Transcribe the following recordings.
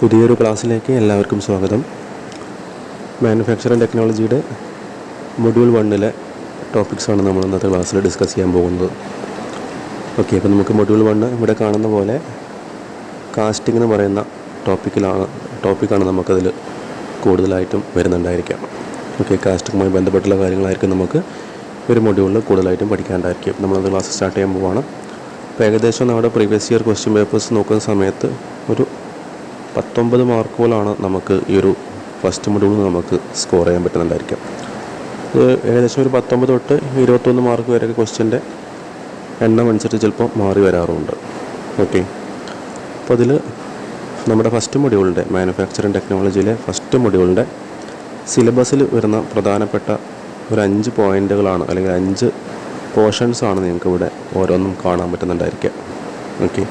പുതിയൊരു ക്ലാസ്സിലേക്ക് എല്ലാവർക്കും സ്വാഗതം. മാനുഫാക്ചറിംഗ് ടെക്നോളജിയുടെ മൊഡ്യൂൾ 1 ടോപ്പിക്സാണ് നമ്മൾ ഇന്നത്തെ ക്ലാസ്സിൽ ഡിസ്കസ് ചെയ്യാൻ പോകുന്നത്. ഓക്കെ, അപ്പോൾ നമുക്ക് മൊഡ്യൂൾ 1 ഇവിടെ കാണുന്ന പോലെ കാസ്റ്റിംഗ് എന്ന് പറയുന്ന ടോപ്പിക്കാണ് നമുക്കതിൽ കൂടുതലായിട്ടും വരുന്നുണ്ടായിരിക്കാം. ഓക്കെ, കാസ്റ്റിങ്ങുമായി ബന്ധപ്പെട്ടുള്ള കാര്യങ്ങളായിരിക്കും നമുക്ക് ഒരു മൊഡ്യൂളിൽ കൂടുതലായിട്ടും പഠിക്കാണ്ടായിരിക്കും. നമ്മളത് ക്ലാസ് സ്റ്റാർട്ട് ചെയ്യാൻ പോവുകയാണ്. അപ്പോൾ ഏകദേശം നമ്മുടെ പ്രീവിയസ് ഇയർ ക്വസ്റ്റ്യൻ പേപ്പേഴ്സ് നോക്കുന്ന സമയത്ത് ഒരു 19 മാർക്കുകളാണ് നമുക്ക് ഈ ഒരു ഫസ്റ്റ് മൊഡ്യൂളിൽ നമുക്ക് സ്കോർ ചെയ്യാൻ പറ്റുന്നുണ്ടായിരിക്കും. ഇത് ഏകദേശം ഒരു 19 തൊട്ട് 21 മാർക്ക് വരെയൊക്കെ ക്വസ്റ്റ്യൻ്റെ എണ്ണം അനുസരിച്ച് ചിലപ്പോൾ മാറി വരാറുണ്ട്. ഓക്കെ, അപ്പോൾ അതിൽ നമ്മുടെ ഫസ്റ്റ് മൊഡ്യൂളിൻ്റെ മാനുഫാക്ചറിംഗ് ടെക്നോളജിയിലെ ഫസ്റ്റ് മൊഡ്യൂളിൻ്റെ സിലബസിൽ വരുന്ന പ്രധാനപ്പെട്ട ഒരു 5 പോയിൻ്റുകളാണ് അല്ലെങ്കിൽ 5 പോർഷൻസാണ് നിങ്ങൾക്ക് ഇവിടെ ഓരോന്നും കാണാൻ പറ്റുന്നുണ്ടായിരിക്കുക. ഓക്കെ,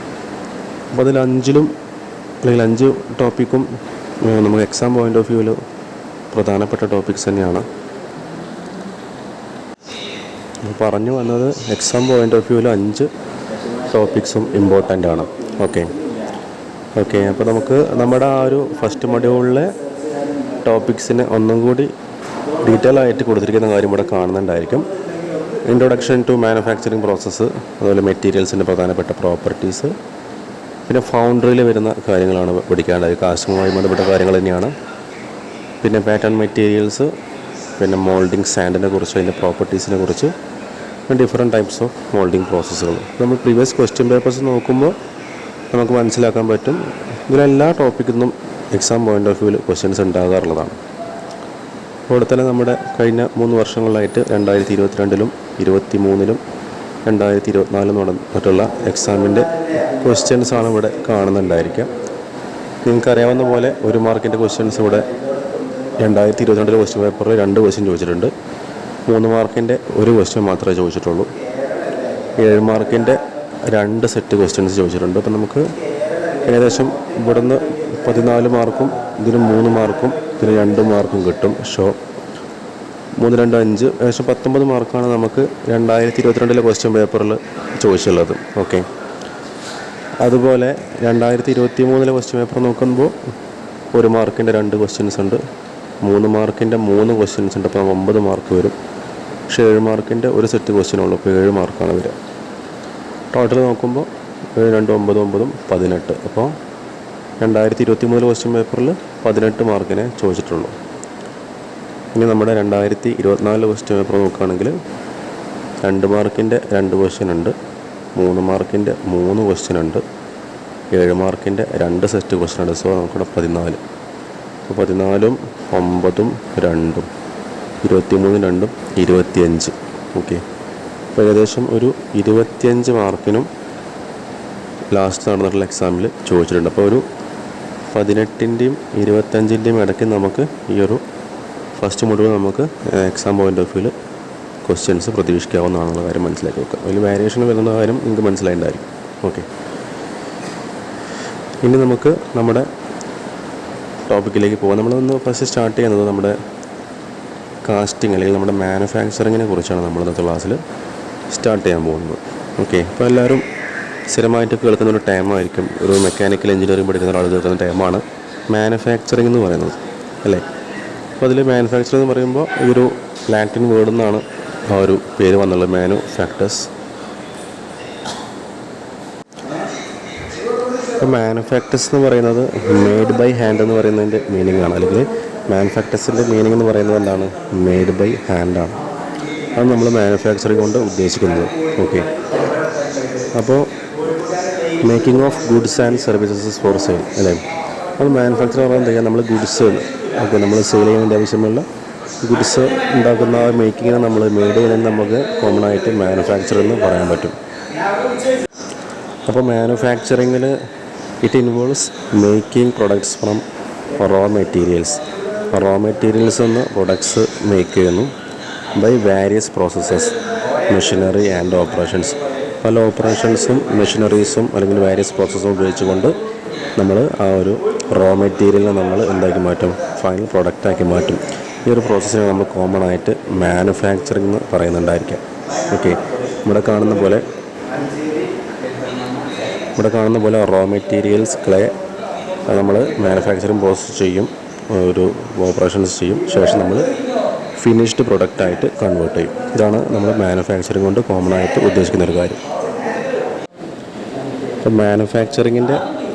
അപ്പോൾ അതിൽ 5 ടോപ്പിക്കും നമുക്ക് എക്സാം പോയിൻ്റ് ഓഫ് വ്യൂവിൽ പ്രധാനപ്പെട്ട ടോപ്പിക്സ് തന്നെയാണ്. പറഞ്ഞു വന്നത് എക്സാം പോയിൻ്റ് ഓഫ് വ്യൂവിൽ 5 ടോപ്പിക്സും ഇമ്പോർട്ടൻ്റ് ആണ്. ഓക്കെ, അപ്പോൾ നമുക്ക് നമ്മുടെ ആ ഒരു ഫസ്റ്റ് മൊഡ്യൂളിലെ ടോപ്പിക്സിന് ഒന്നും കൂടി ഡീറ്റെയിൽ ആയിട്ട് കൊടുത്തിരിക്കുന്ന കാര്യം ഇവിടെ കാണുന്നുണ്ടായിരിക്കും. ഇൻട്രൊഡക്ഷൻ ടു മാനുഫാക്ചറിങ് പ്രോസസ്സ്, അതുപോലെ മെറ്റീരിയൽസിൻ്റെ പ്രധാനപ്പെട്ട പ്രോപ്പർട്ടീസ്, പിന്നെ ഫൗണ്ടറിയിൽ വരുന്ന കാര്യങ്ങളാണ് പഠിക്കാനുള്ളത്. കാസ്റ്റിങ്ങുമായി ബന്ധപ്പെട്ട കാര്യങ്ങൾ തന്നെയാണ്. പിന്നെ പാറ്റേൺ മെറ്റീരിയൽസ്, പിന്നെ മോൾഡിങ് സാൻഡിനെ കുറിച്ച്, അതിൻ്റെ പ്രോപ്പർട്ടീസിനെ കുറിച്ച്, ഡിഫറെൻറ്റ് ടൈപ്സ് ഓഫ് മോൾഡിങ് പ്രോസസ്സുകൾ. നമ്മൾ പ്രീവിയസ് ക്വസ്റ്റ്യൻ പേപ്പേഴ്സ് നോക്കുമ്പോൾ നമുക്ക് മനസ്സിലാക്കാൻ പറ്റും ഇതിലെല്ലാ ടോപ്പിക്കിൽ നിന്നും എക്സാം പോയിൻ്റ് ഓഫ് വ്യൂവിൽ ക്വസ്റ്റ്യൻസ് ഉണ്ടാകാറുള്ളതാണ്. അവിടെ തന്നെ നമ്മുടെ കഴിഞ്ഞ 3 വർഷങ്ങളിലായിട്ട് 2022-ലും 2023-ലും 2024-ലും നടന്നിട്ടുള്ള എക്സാമിൻ്റെ ക്വസ്റ്റ്യൻസാണ് ഇവിടെ കാണുന്നുണ്ടായിരിക്കുക. നിങ്ങൾക്കറിയാവുന്ന പോലെ 1 മാർക്കിൻ്റെ ക്വസ്റ്റ്യൻസ് ഇവിടെ 2022 ക്വസ്റ്റ്യൻ പേപ്പറിൽ 2 ക്വസ്റ്റ്യൻ ചോദിച്ചിട്ടുണ്ട്. 3 മാർക്കിൻ്റെ 1 ക്വസ്റ്റ്യൻ മാത്രമേ ചോദിച്ചിട്ടുള്ളൂ. 7 മാർക്കിൻ്റെ 2 സെറ്റ് ക്വസ്റ്റ്യൻസ് ചോദിച്ചിട്ടുണ്ട്. അപ്പം നമുക്ക് ഏകദേശം ഇവിടുന്ന് 14 മാർക്കും ഇതിന് 3 മാർക്കും ഇതിന് 2 മാർക്കും കിട്ടും. 3, 2, 5 ഏകദേശം 19 മാർക്കാണ് നമുക്ക് 2022 ക്വസ്റ്റ്യൻ പേപ്പറിൽ ചോദിച്ചുള്ളത്. ഓക്കെ, അതുപോലെ 2023 ക്വസ്റ്റ്യൻ പേപ്പർ നോക്കുമ്പോൾ 1 മാർക്കിൻ്റെ 2 ക്വസ്റ്റ്യൻസ് ഉണ്ട്, 3 മാർക്കിൻ്റെ 3 ക്വസ്റ്റ്യൻസ് ഉണ്ട്. അപ്പോൾ 9 മാർക്ക് വരും. പക്ഷേ 7 മാർക്കിൻ്റെ 1 സെറ്റ് ക്വസ്റ്റ്യൻ ഉള്ളൂ. അപ്പോൾ 7 മാർക്കാണ് വരിക. ടോട്ടൽ നോക്കുമ്പോൾ 7, 2, 9, 9, 18. അപ്പോൾ 2023 ക്വസ്റ്റ്യൻ പേപ്പറിൽ 18 മാർക്കിനെ ചോദിച്ചിട്ടുള്ളൂ. ഇനി നമ്മുടെ 2024 ക്വസ്റ്റ്യൻ പേപ്പർ നോക്കുകയാണെങ്കിൽ 2 മാർക്കിൻ്റെ 2 ക്വസ്റ്റ്യൻ ഉണ്ട്, 3 മാർക്കിൻ്റെ 3 ക്വസ്റ്റ്യൻ ഉണ്ട്, 7 മാർക്കിൻ്റെ 2 സെറ്റ് ക്വസ്റ്റ്യൻ ഉണ്ട്. സോ നമുക്കിവിടെ 14. അപ്പോൾ 14ഉം 9ഉം 2ഉം 23ഉം 2ഉം 25. ഓക്കെ, അപ്പോൾ ഏകദേശം ഒരു 25 മാർക്കിനും ലാസ്റ്റ് നടന്നിട്ടുള്ള എക്സാമിൽ ചോദിച്ചിട്ടുണ്ട്. അപ്പോൾ ഒരു 18ൻ്റെയും 25ൻ്റെയും ഇടയ്ക്ക് നമുക്ക് ഈ ഒരു ഫസ്റ്റ് മൊഡ്യൂൾ നമുക്ക് എക്സാം പോയിൻ്റ് ഓഫ് വ്യൂവിൽ ക്വസ്റ്റ്യൻസ് പ്രതീക്ഷിക്കാവുന്നതാണെന്നുള്ള കാര്യം മനസ്സിലാക്കി വെക്കുക. അതിൽ വേരിയേഷൻ വരുന്ന കാര്യം നിങ്ങൾക്ക് മനസ്സിലായിട്ടുണ്ടായിരിക്കും. ഓക്കെ, ഇനി നമുക്ക് നമ്മുടെ ടോപ്പിക്കിലേക്ക് പോകാം. നമ്മളൊന്ന് ഫസ്റ്റ് സ്റ്റാർട്ട് ചെയ്യുന്നത് നമ്മുടെ കാസ്റ്റിംഗ് അല്ലെങ്കിൽ നമ്മുടെ മാനുഫാക്ചറിങ്ങിനെ കുറിച്ചാണ് നമ്മൾ ഇന്നത്തെ ക്ലാസ്സിൽ സ്റ്റാർട്ട് ചെയ്യാൻ പോകുന്നത്. ഓക്കെ, അപ്പോൾ എല്ലാവരും സ്ഥിരമായിട്ട് കേൾക്കുന്ന ഒരു ടൈമായിരിക്കും, ഒരു മെക്കാനിക്കൽ എഞ്ചിനീയറിംഗ് പഠിക്കുന്ന ഒരാൾ കേൾക്കുന്ന ടൈമാണ് മാനുഫാക്ചറിങ് എന്ന് പറയുന്നത്, അല്ലേ? അപ്പോൾ അതിൽ മാനുഫാക്ചറിങ് എന്ന് പറയുമ്പോൾ ഈ ഒരു ലാറ്റിൻ വേർഡിൽ നിന്നാണ് ആ ഒരു പേര് വന്നുള്ളത്, മാനുഫാക്ടേഴ്സ്. ഇപ്പോൾ മാനുഫാക്ടേഴ്സ് എന്ന് പറയുന്നത് മെയ്ഡ് ബൈ ഹാൻഡ് എന്ന് പറയുന്നതിൻ്റെ മീനിങ് ആണ്. അല്ലെങ്കിൽ മാനുഫാക്ടേഴ്സിൻ്റെ മീനിങ് എന്ന് പറയുന്നത് എന്താണ്? മെയ്ഡ് ബൈ ഹാൻഡാണ്. അത് നമ്മൾ മാനുഫാക്ചറിങ് കൊണ്ട് ഉദ്ദേശിക്കുന്നത്. ഓക്കെ, അപ്പോൾ making of goods and services for sale, അല്ലേ? അത് മാനുഫാക്ചർ പറഞ്ഞാൽ എന്താ ചെയ്യുക? നമ്മൾ ഗുഡ്സ്, ഓക്കെ, നമ്മൾ സെയിൽ ചെയ്യുന്നതിൻ്റെ ആവശ്യമുള്ള ഗുഡ്സ് ഉണ്ടാക്കുന്ന ആ മേക്കിങ്ങിനെ നമ്മൾ മെയ്ഡ് ചെയ്യുന്നതിന് നമുക്ക് കോമൺ ആയിട്ട് മാനുഫാക്ചർ എന്ന് പറയാൻ പറ്റും. അപ്പോൾ മാനുഫാക്ചറിങ്ങിൽ it involves making products from raw materials നിന്ന് പ്രൊഡക്ട്സ് മേക്ക് ചെയ്യുന്നു by various processes, machinery and operations. പല ഓപ്പറേഷൻസും മെഷീനറീസും അല്ലെങ്കിൽ വാരിയസ് പ്രോസസ്സും ഉപയോഗിച്ചുകൊണ്ട് നമ്മൾ ആ ഒരു റോ മെറ്റീരിയലിനെ നമ്മൾ എന്താക്കി മാറ്റും? ഫൈനൽ പ്രൊഡക്റ്റാക്കി മാറ്റും. ഈ ഒരു പ്രോസസ്സിനെ നമ്മൾ കോമൺ ആയിട്ട് മാനുഫാക്ചറിങ് എന്ന് പറയുന്നുണ്ടായിരിക്കാം. ഓക്കെ, ഇവിടെ കാണുന്ന പോലെ റോ മെറ്റീരിയൽസ്, ക്ലേ, അത് നമ്മൾ മാനുഫാക്ചറിങ് പ്രോസസ്സ് ചെയ്യും, ഒരു ഓപ്പറേഷൻസ് ചെയ്യും, ശേഷം നമ്മൾ ഫിനിഷ്ഡ് പ്രൊഡക്റ്റായിട്ട് കൺവേർട്ട് ചെയ്യും. ഇതാണ് നമ്മൾ മാനുഫാക്ചറിങ് കൊണ്ട് കോമൺ ആയിട്ട് ഉദ്ദേശിക്കുന്ന ഒരു കാര്യം. അപ്പം മാനുഫാക്ചറിങ്ങിൻ്റെ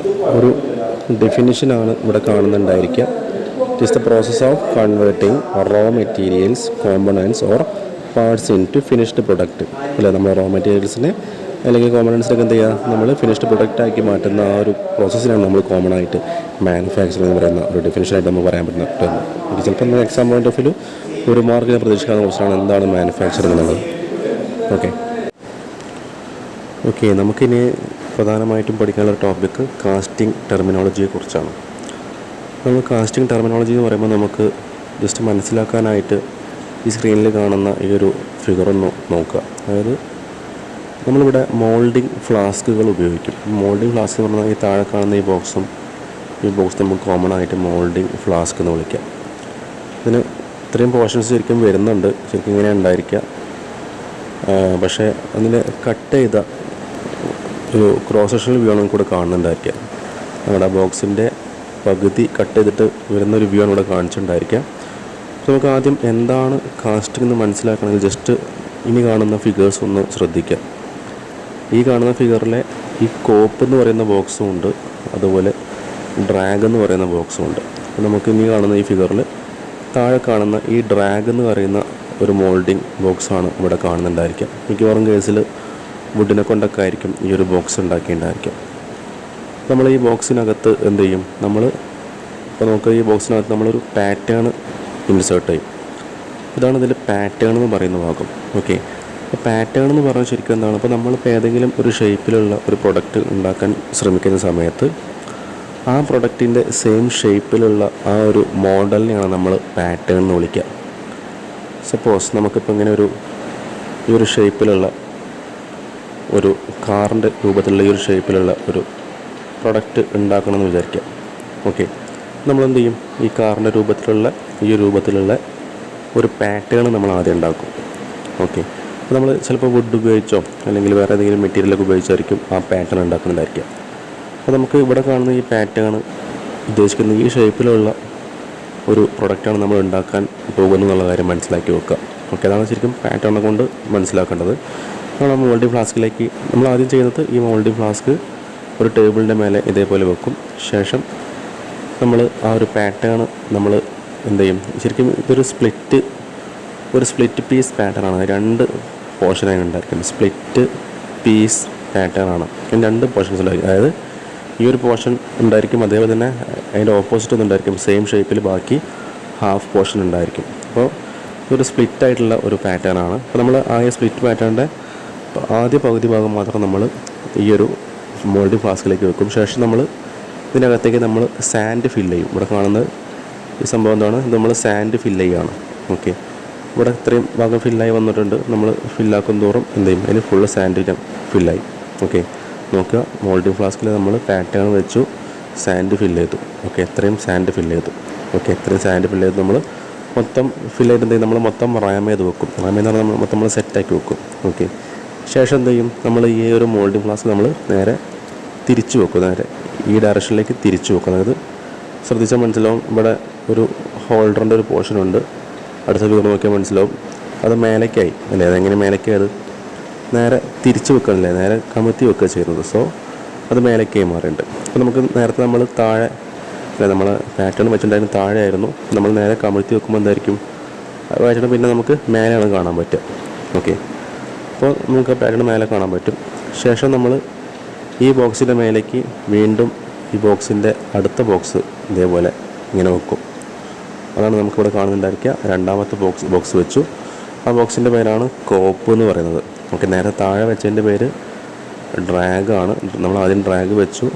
ഒരു ഡെഫിനിഷനാണ് ഇവിടെ കാണുന്നുണ്ടായിരിക്കുക. It is the process of converting raw materials, components or parts into finished product. അല്ലേ, നമ്മൾ റോ മെറ്റീരിയൽസിനെ അല്ലെങ്കിൽ കോമ്പണൻസിനൊക്കെ എന്ത് ചെയ്യുക, നമ്മൾ ഫിനിഷ്ഡ് പ്രൊഡക്റ്റാക്കി മാറ്റുന്ന ആ ഒരു പ്രോസസ്സിനാണ് നമ്മൾ കോമൺ ആയിട്ട് മാനുഫാക്ചറിങ് എന്ന് പറയുന്ന ഒരു ഡെഫിനിഷനായിട്ട് നമ്മൾ പറയാൻ പറ്റുന്നത്. ഇത് ചിലപ്പോൾ നമ്മൾ എക്സാം പോയിന്റ് ഓഫ് വ്യൂ ഒരു മാർക്കിനെ പ്രതീക്ഷിക്കാവുന്ന ക്വസ്റ്റ്യനാണ് എന്താണ് മാനുഫാക്ചറിങ് എന്നുള്ളത്. ഓക്കെ നമുക്കിനി പ്രധാനമായിട്ടും പഠിക്കാനുള്ള ടോപ്പിക്ക് കാസ്റ്റിംഗ് ടെർമിനോളജിയെ കുറിച്ചാണ്. നമ്മൾ കാസ്റ്റിംഗ് ടെർമിനോളജി എന്ന് പറയുമ്പോൾ നമുക്ക് ജസ്റ്റ് മനസ്സിലാക്കാനായിട്ട് ഈ സ്ക്രീനിൽ കാണുന്ന ഈ ഒരു ഫിഗറൊന്ന് നോക്കുക. അതായത് നമ്മളിവിടെ മോൾഡിംഗ് ഫ്ലാസ്കുകൾ ഉപയോഗിക്കും. മോൾഡിംഗ് ഫ്ലാസ്ക് എന്ന് പറഞ്ഞാൽ ഈ താഴെ കാണുന്ന ഈ ബോക്സ് നമുക്ക് കോമൺ ആയിട്ട് മോൾഡിംഗ് ഫ്ലാസ്ക് എന്ന് വിളിക്കാം. ഇതിന് ഇത്രയും പോർഷൻസ് ശരിക്കും വരുന്നുണ്ട്, ശരിക്കും ഇങ്ങനെ ഉണ്ടായിരിക്കുക. പക്ഷേ അതിൻ്റെ കട്ട് ചെയ്ത ഒരു ക്രോസ് സെക്ഷണൽ വ്യൂ ആണ് കൂടെ കാണുന്നുണ്ടായിരിക്കുക. നമ്മുടെ ബോക്സിൻ്റെ പകുതി കട്ട് ചെയ്തിട്ട് വരുന്നൊരു വ്യൂ ആണ് ഇവിടെ കാണിച്ചിട്ടുണ്ടായിരിക്കുക. അപ്പോൾ നമുക്ക് ആദ്യം എന്താണ് കാസ്റ്റിംഗ് എന്ന് മനസ്സിലാക്കണമെങ്കിൽ ജസ്റ്റ് ഇനി കാണുന്ന ഫിഗേഴ്സ് ഒന്ന് ശ്രദ്ധിക്കുക. ഈ കാണുന്ന ഫിഗറിലെ ഈ കോപ്പ് എന്ന് പറയുന്ന ബോക്സും ഉണ്ട്, അതുപോലെ ഡ്രാഗ് എന്ന് പറയുന്ന ബോക്സും ഉണ്ട്. അപ്പോൾ നമുക്ക് ഇനി കാണുന്ന ഈ ഫിഗറിൽ താഴെ കാണുന്ന ഈ ഡ്രാഗ് എന്ന് പറയുന്ന ഒരു മോൾഡിംഗ് ബോക്സാണ് ഇവിടെ കാണുന്നുണ്ടായിരിക്കുക. മിക്കവാറും കേസിൽ വുഡിനെ കൊണ്ടൊക്കെ ആയിരിക്കും ഈ ഒരു ബോക്സ് ഉണ്ടാക്കിയിട്ടുണ്ടായിരിക്കും. നമ്മൾ ഈ ബോക്സിനകത്ത് എന്ത് ചെയ്യും, ഇപ്പോൾ നമുക്ക് ഈ ബോക്സിനകത്ത് നമ്മളൊരു പാറ്റേൺ ഇൻസേർട്ട് ചെയ്യും. ഇതാണ് ഇതിൽ പാറ്റേൺ എന്ന് പറയുന്ന ഭാഗം. ഓക്കെ, അപ്പോൾ പാറ്റേൺ എന്ന് പറഞ്ഞാൽ ശരിക്കും എന്താണ്, അപ്പോൾ നമ്മളിപ്പോൾ ഏതെങ്കിലും ഒരു ഷേപ്പിലുള്ള ഒരു പ്രൊഡക്റ്റ് ഉണ്ടാക്കാൻ ശ്രമിക്കുന്ന സമയത്ത് ആ പ്രൊഡക്റ്റിൻ്റെ സെയിം ഷേപ്പിലുള്ള ആ ഒരു മോഡലിനെയാണ് നമ്മൾ പാറ്റേൺ എന്ന് വിളിക്കുക. സപ്പോസ് നമുക്കിപ്പോൾ ഇങ്ങനെ ഈ ഒരു ഷേപ്പിലുള്ള ഒരു കാറിൻ്റെ രൂപത്തിലുള്ള ഈ ഒരു ഷേപ്പിലുള്ള ഒരു പ്രൊഡക്റ്റ് ഉണ്ടാക്കണമെന്ന് വിചാരിക്കുക. ഓക്കെ, നമ്മളെന്ത് ചെയ്യും, ഈ കാറിൻ്റെ രൂപത്തിലുള്ള ഒരു പാറ്റേൺ നമ്മൾ ആദ്യം ഉണ്ടാക്കും. ഓക്കെ, അപ്പോൾ നമ്മൾ ചിലപ്പോൾ വുഡ് ഉപയോഗിച്ചോ അല്ലെങ്കിൽ വേറെ ഏതെങ്കിലും മെറ്റീരിയലൊക്കെ ഉപയോഗിച്ചായിരിക്കും ആ പാറ്റേൺ ഉണ്ടാക്കുന്നുണ്ടായിരിക്കുക. അപ്പോൾ നമുക്ക് ഇവിടെ കാണുന്ന ഈ പാറ്റേൺ ഉദ്ദേശിക്കുന്ന ഈ ഷേപ്പിലുള്ള ഒരു പ്രൊഡക്റ്റാണ് നമ്മൾ ഉണ്ടാക്കാൻ പോകുന്നു എന്നുള്ള കാര്യം മനസ്സിലാക്കി വെക്കുക. ഓക്കെ, അതാണ് ശരിക്കും പാറ്റേണെ കൊണ്ട് മനസ്സിലാക്കേണ്ടത്. നമ്മൾ മോൾഡിംഗ് ഫ്ലാസ്കിലേക്ക് നമ്മൾ ആദ്യം ചെയ്യുന്നത് ഈ മോൾഡിംഗ് ഫ്ലാസ്ക് ഒരു ടേബിളിൻ്റെ മേലെ ഇതേപോലെ വെക്കും. ശേഷം നമ്മൾ ആ ഒരു പാറ്റേൺ നമ്മൾ എന്ത് ചെയ്യും, ശരിക്കും ഇതൊരു സ്പ്ലിറ്റ് പീസ് പാറ്റേൺ ആണ്. 2 പോർഷനായി ഉണ്ടായിരിക്കും. സ്പ്ലിറ്റ് പീസ് പാറ്റേൺ ആണ്. 2 പോർഷൻസ് ഉണ്ടായിരിക്കും. അതായത് ഈ ഒരു പോർഷൻ ഉണ്ടായിരിക്കും, അതേപോലെ തന്നെ അതിൻ്റെ ഓപ്പോസിറ്റ് ഒന്നുണ്ടായിരിക്കും, സെയിം ഷേപ്പിൽ ബാക്കി ഹാഫ് പോർഷൻ ഉണ്ടായിരിക്കും. അപ്പോൾ ഇതൊരു സ്പ്ലിറ്റ് ആയിട്ടുള്ള ഒരു പാറ്റേൺ ആണ്. അപ്പോൾ നമ്മൾ ആ സ്പ്ലിറ്റ് പാറ്റേണിൻ്റെ ആദ്യ പകുതി ഭാഗം മാത്രം നമ്മൾ ഈ ഒരു മോൾഡിംഗ് ഫ്ലാസ്കിലേക്ക് വെക്കും. ശേഷം നമ്മൾ ഇതിനകത്തേക്ക് നമ്മൾ സാൻഡ് ഫില്ല് ചെയ്യും. ഇവിടെ കാണുന്നത് ഈ സംഭവം എന്താണ്, ഇത് നമ്മൾ സാൻഡ് ഫില്ല് ചെയ്യുകയാണ്. ഓക്കെ, ഇവിടെ ഇത്രയും ഭാഗം ഫില്ലായി വന്നിട്ടുണ്ട്. നമ്മൾ ഫില്ലാക്കും തോറും എന്ത് ചെയ്യും, അതിന് ഫുള്ള് സാൻഡ് ഫില്ലായി. ഓക്കെ, നോക്കുക, മോൾഡിംഗ് ഫ്ലാസ്കിൽ നമ്മൾ പാറ്റേൺ വെച്ചു, സാൻഡ് ഫില്ല് ചെയ്തു. ഓക്കെ, എത്രയും സാൻഡ് ഫില്ല് ചെയ്തു. ഓക്കെ, എത്രയും സാൻഡ് ഫില്ല് ചെയ്ത് നമ്മൾ മൊത്തം ഫില്ല് ചെയ്ത് എന്ത് ചെയ്യും, നമ്മൾ മൊത്തം റാം ചെയ്ത് വെക്കും. റാം എന്ന് പറഞ്ഞാൽ മൊത്തം നമ്മൾ സെറ്റാക്കി വെക്കും. ഓക്കെ, ശേഷം എന്ത് ചെയ്യും, നമ്മൾ ഈ ഒരു മോൾഡിംഗ് ഫ്ലാസ്ക് നമ്മൾ നേരെ തിരിച്ചു വെക്കും. നേരെ ഈ ഡയറക്ഷനിലേക്ക് തിരിച്ചു വെക്കും. അതായത് ശ്രദ്ധിച്ചാൽ മനസ്സിലാവും, ഇവിടെ ഒരു ഹോൾഡറിൻ്റെ ഒരു പോർഷനുണ്ട്. അടുത്ത ഫിഗർ നോക്കിയാൽ മനസ്സിലാവും, അത് മേലേക്കായി അല്ലേ. അതെങ്ങനെ മേലേക്കായത്, നേരെ തിരിച്ച് വെക്കണല്ലേ, നേരെ കമഴ്ത്തി വെക്കുക ചെയ്യുന്നത്. സോ അത് മേലേക്കായി മാറിയിട്ടുണ്ട്. അപ്പോൾ നമുക്ക് നേരത്തെ നമ്മൾ താഴെ അല്ലെ, നമ്മൾ പാറ്റേൺ വെച്ചിട്ടുണ്ടായിരുന്നു താഴെ ആയിരുന്നു. നമ്മൾ നേരെ കമഴ്ത്തി വെക്കുമ്പോൾ എന്തായിരിക്കും, അത് വെച്ചിട്ട് പിന്നെ നമുക്ക് മേലെയാണ് കാണാൻ പറ്റുക. ഓക്കെ, അപ്പോൾ നമുക്ക് പാറ്റേൺ മേലെ കാണാൻ പറ്റും. ശേഷം നമ്മൾ ഈ ബോക്സിൻ്റെ മേലേക്ക് വീണ്ടും ഈ ബോക്സിൻ്റെ അടുത്ത ബോക്സ് ഇതേപോലെ ഇങ്ങനെ വെക്കും. അതാണ് നമുക്കിവിടെ കാണുന്നുണ്ടായിരിക്കുക. രണ്ടാമത്തെ ബോക്സ് വെച്ചു. ആ ബോക്സിൻ്റെ പേരാണ് കോപ്പ് എന്ന് പറയുന്നത്. ഓക്കെ, നേരെ താഴെ വെച്ചതിൻ്റെ പേര് ഡ്രാഗാണ്. നമ്മൾ ആദ്യം ഡ്രാഗ് വെച്ചു,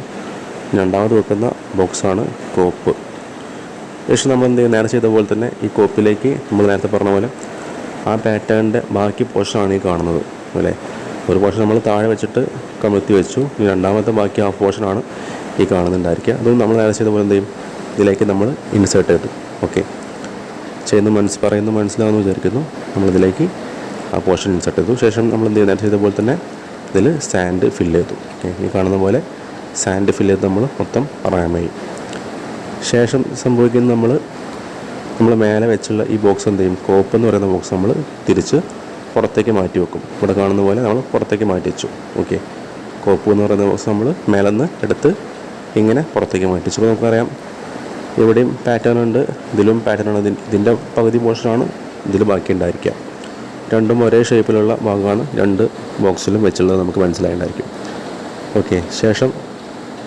രണ്ടാമത് വെക്കുന്ന ബോക്സാണ് കോപ്പ്. ശേഷം നമ്മൾ എന്ത് ചെയ്യും, നേരെ ചെയ്ത പോലെ തന്നെ ഈ കോപ്പിലേക്ക് നമ്മൾ നേരത്തെ പറഞ്ഞ പോലെ ആ പാറ്റേണിൻ്റെ ബാക്കി പോർഷനാണ് ഈ കാണുന്നത് അല്ലേ. ഒരു പോർഷൻ നമ്മൾ താഴെ വെച്ചിട്ട് കമഴ്ത്തി വെച്ചു, ഈ രണ്ടാമത്തെ ബാക്കി ആ പോർഷനാണ് ഈ കാണുന്നുണ്ടായിരിക്കുക. അതും നമ്മൾ നേരെ ചെയ്ത പോലെ എന്ത് ചെയ്യും, ഇതിലേക്ക് നമ്മൾ ഇൻസേർട്ട് ചെയ്തു. ഓക്കെ, പറയുന്നത് മനസ്സിലാവുമെന്ന് വിചാരിക്കുന്നു. നമ്മളിതിലേക്ക് ആ പോർഷൻ ഇൻസേർട്ട് ചെയ്തു. ശേഷം നമ്മൾ എന്ത് ചെയ്യും, നേരെ ചെയ്ത പോലെ തന്നെ ഇതിൽ സാൻഡ് ഫില്ല് ചെയ്തു. ഓക്കെ, ഈ കാണുന്ന പോലെ സാൻഡ് ഫില്ല് ചെയ്ത് നമ്മൾ മൊത്തം റാം ചെയ്യും. ശേഷം സംഭവിക്കുന്നത് നമ്മൾ മേലെ വെച്ചുള്ള ഈ ബോക്സ് എന്ത് ചെയ്യും, കോപ്പ് എന്ന് പറയുന്ന ബോക്സ് നമ്മൾ തിരിച്ച് പുറത്തേക്ക് മാറ്റി വെക്കും. ഇവിടെ കാണുന്ന പോലെ നമ്മൾ പുറത്തേക്ക് മാറ്റി വെച്ചു. ഓക്കെ, കോപ്പ് എന്ന് പറയുന്ന ബോക്സ് നമ്മൾ മേലെ നിന്ന് എടുത്ത് ഇങ്ങനെ പുറത്തേക്ക് മാറ്റി വെച്ചു. അപ്പോൾ നമുക്കറിയാം ഇവിടെയും പാറ്റേൺ ഉണ്ട്, ഇതിലും പാറ്റേൺ ആണ്. ഇതിൻ്റെ പകുതി പോർഷനാണ് ഇതിൽ ബാക്കി ഉണ്ടായിരിക്കുക. രണ്ടും ഒരേ ഷേപ്പിലുള്ള ഭാഗമാണ് രണ്ട് ബോക്സിലും വെച്ചുള്ളത് നമുക്ക് മനസ്സിലായിട്ടുണ്ടായിരിക്കും. ഓക്കെ, ശേഷം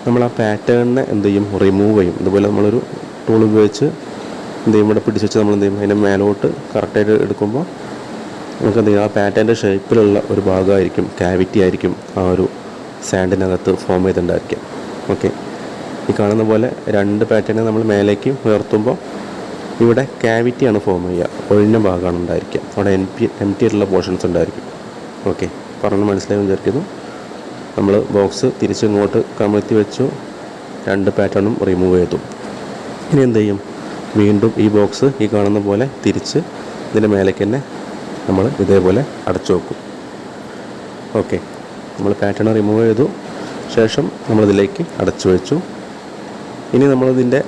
നമ്മൾ ആ പാറ്റേണിനെ എന്ത് ചെയ്യും, റിമൂവ് ചെയ്യും. ഇതുപോലെ നമ്മളൊരു ടൂൾ ഉപയോഗിച്ച് എന്ത് ചെയ്യും, ഇവിടെ പിടിച്ച് വെച്ച് നമ്മൾ എന്ത് ചെയ്യും, അതിൻ്റെ മേലോട്ട് കറക്റ്റായിട്ട് എടുക്കുമ്പോൾ നമുക്ക് എന്ത് ചെയ്യും, ആ പാറ്റേണിൻ്റെ ഷേപ്പിലുള്ള ഒരു ഭാഗമായിരിക്കും, ക്യാവിറ്റി ആയിരിക്കും ആ ഒരു സാൻഡിനകത്ത് ഫോം ചെയ്തിട്ടുണ്ടായിരിക്കും. ഓക്കെ, ഈ കാണുന്ന പോലെ രണ്ട് പാറ്റേണെ നമ്മൾ മേലേക്ക് ഉയർത്തുമ്പോൾ ഇവിടെ ക്യാവിറ്റിയാണ് ഫോം ചെയ്യുക, ഒഴിഞ്ഞ ഭാഗമാണ് ഉണ്ടായിരിക്കുക. അവിടെ എം ടി ആയിട്ടുള്ള പോർഷൻസ് ഉണ്ടായിരിക്കും. ഓക്കെ, പറഞ്ഞ് മനസ്സിലായി വിചാരിക്കുന്നു. നമ്മൾ ബോക്സ് തിരിച്ചിങ്ങോട്ട് കമഴ്ത്തി വെച്ചു, രണ്ട് പാറ്റേണും റിമൂവ് ചെയ്തു. ഇനി എന്ത് ചെയ്യും, വീണ്ടും ഈ ബോക്സ് ഈ കാണുന്ന പോലെ തിരിച്ച് ഇതിൻ്റെ മേലേക്ക് തന്നെ നമ്മൾ ഇതേപോലെ അടച്ചു വെക്കും. ഓക്കെ, നമ്മൾ പാറ്റേൺ റിമൂവ് ചെയ്തു, ശേഷം നമ്മളിതിലേക്ക് അടച്ചു വെച്ചു. ഇനി നമ്മളിതിൻ്റെ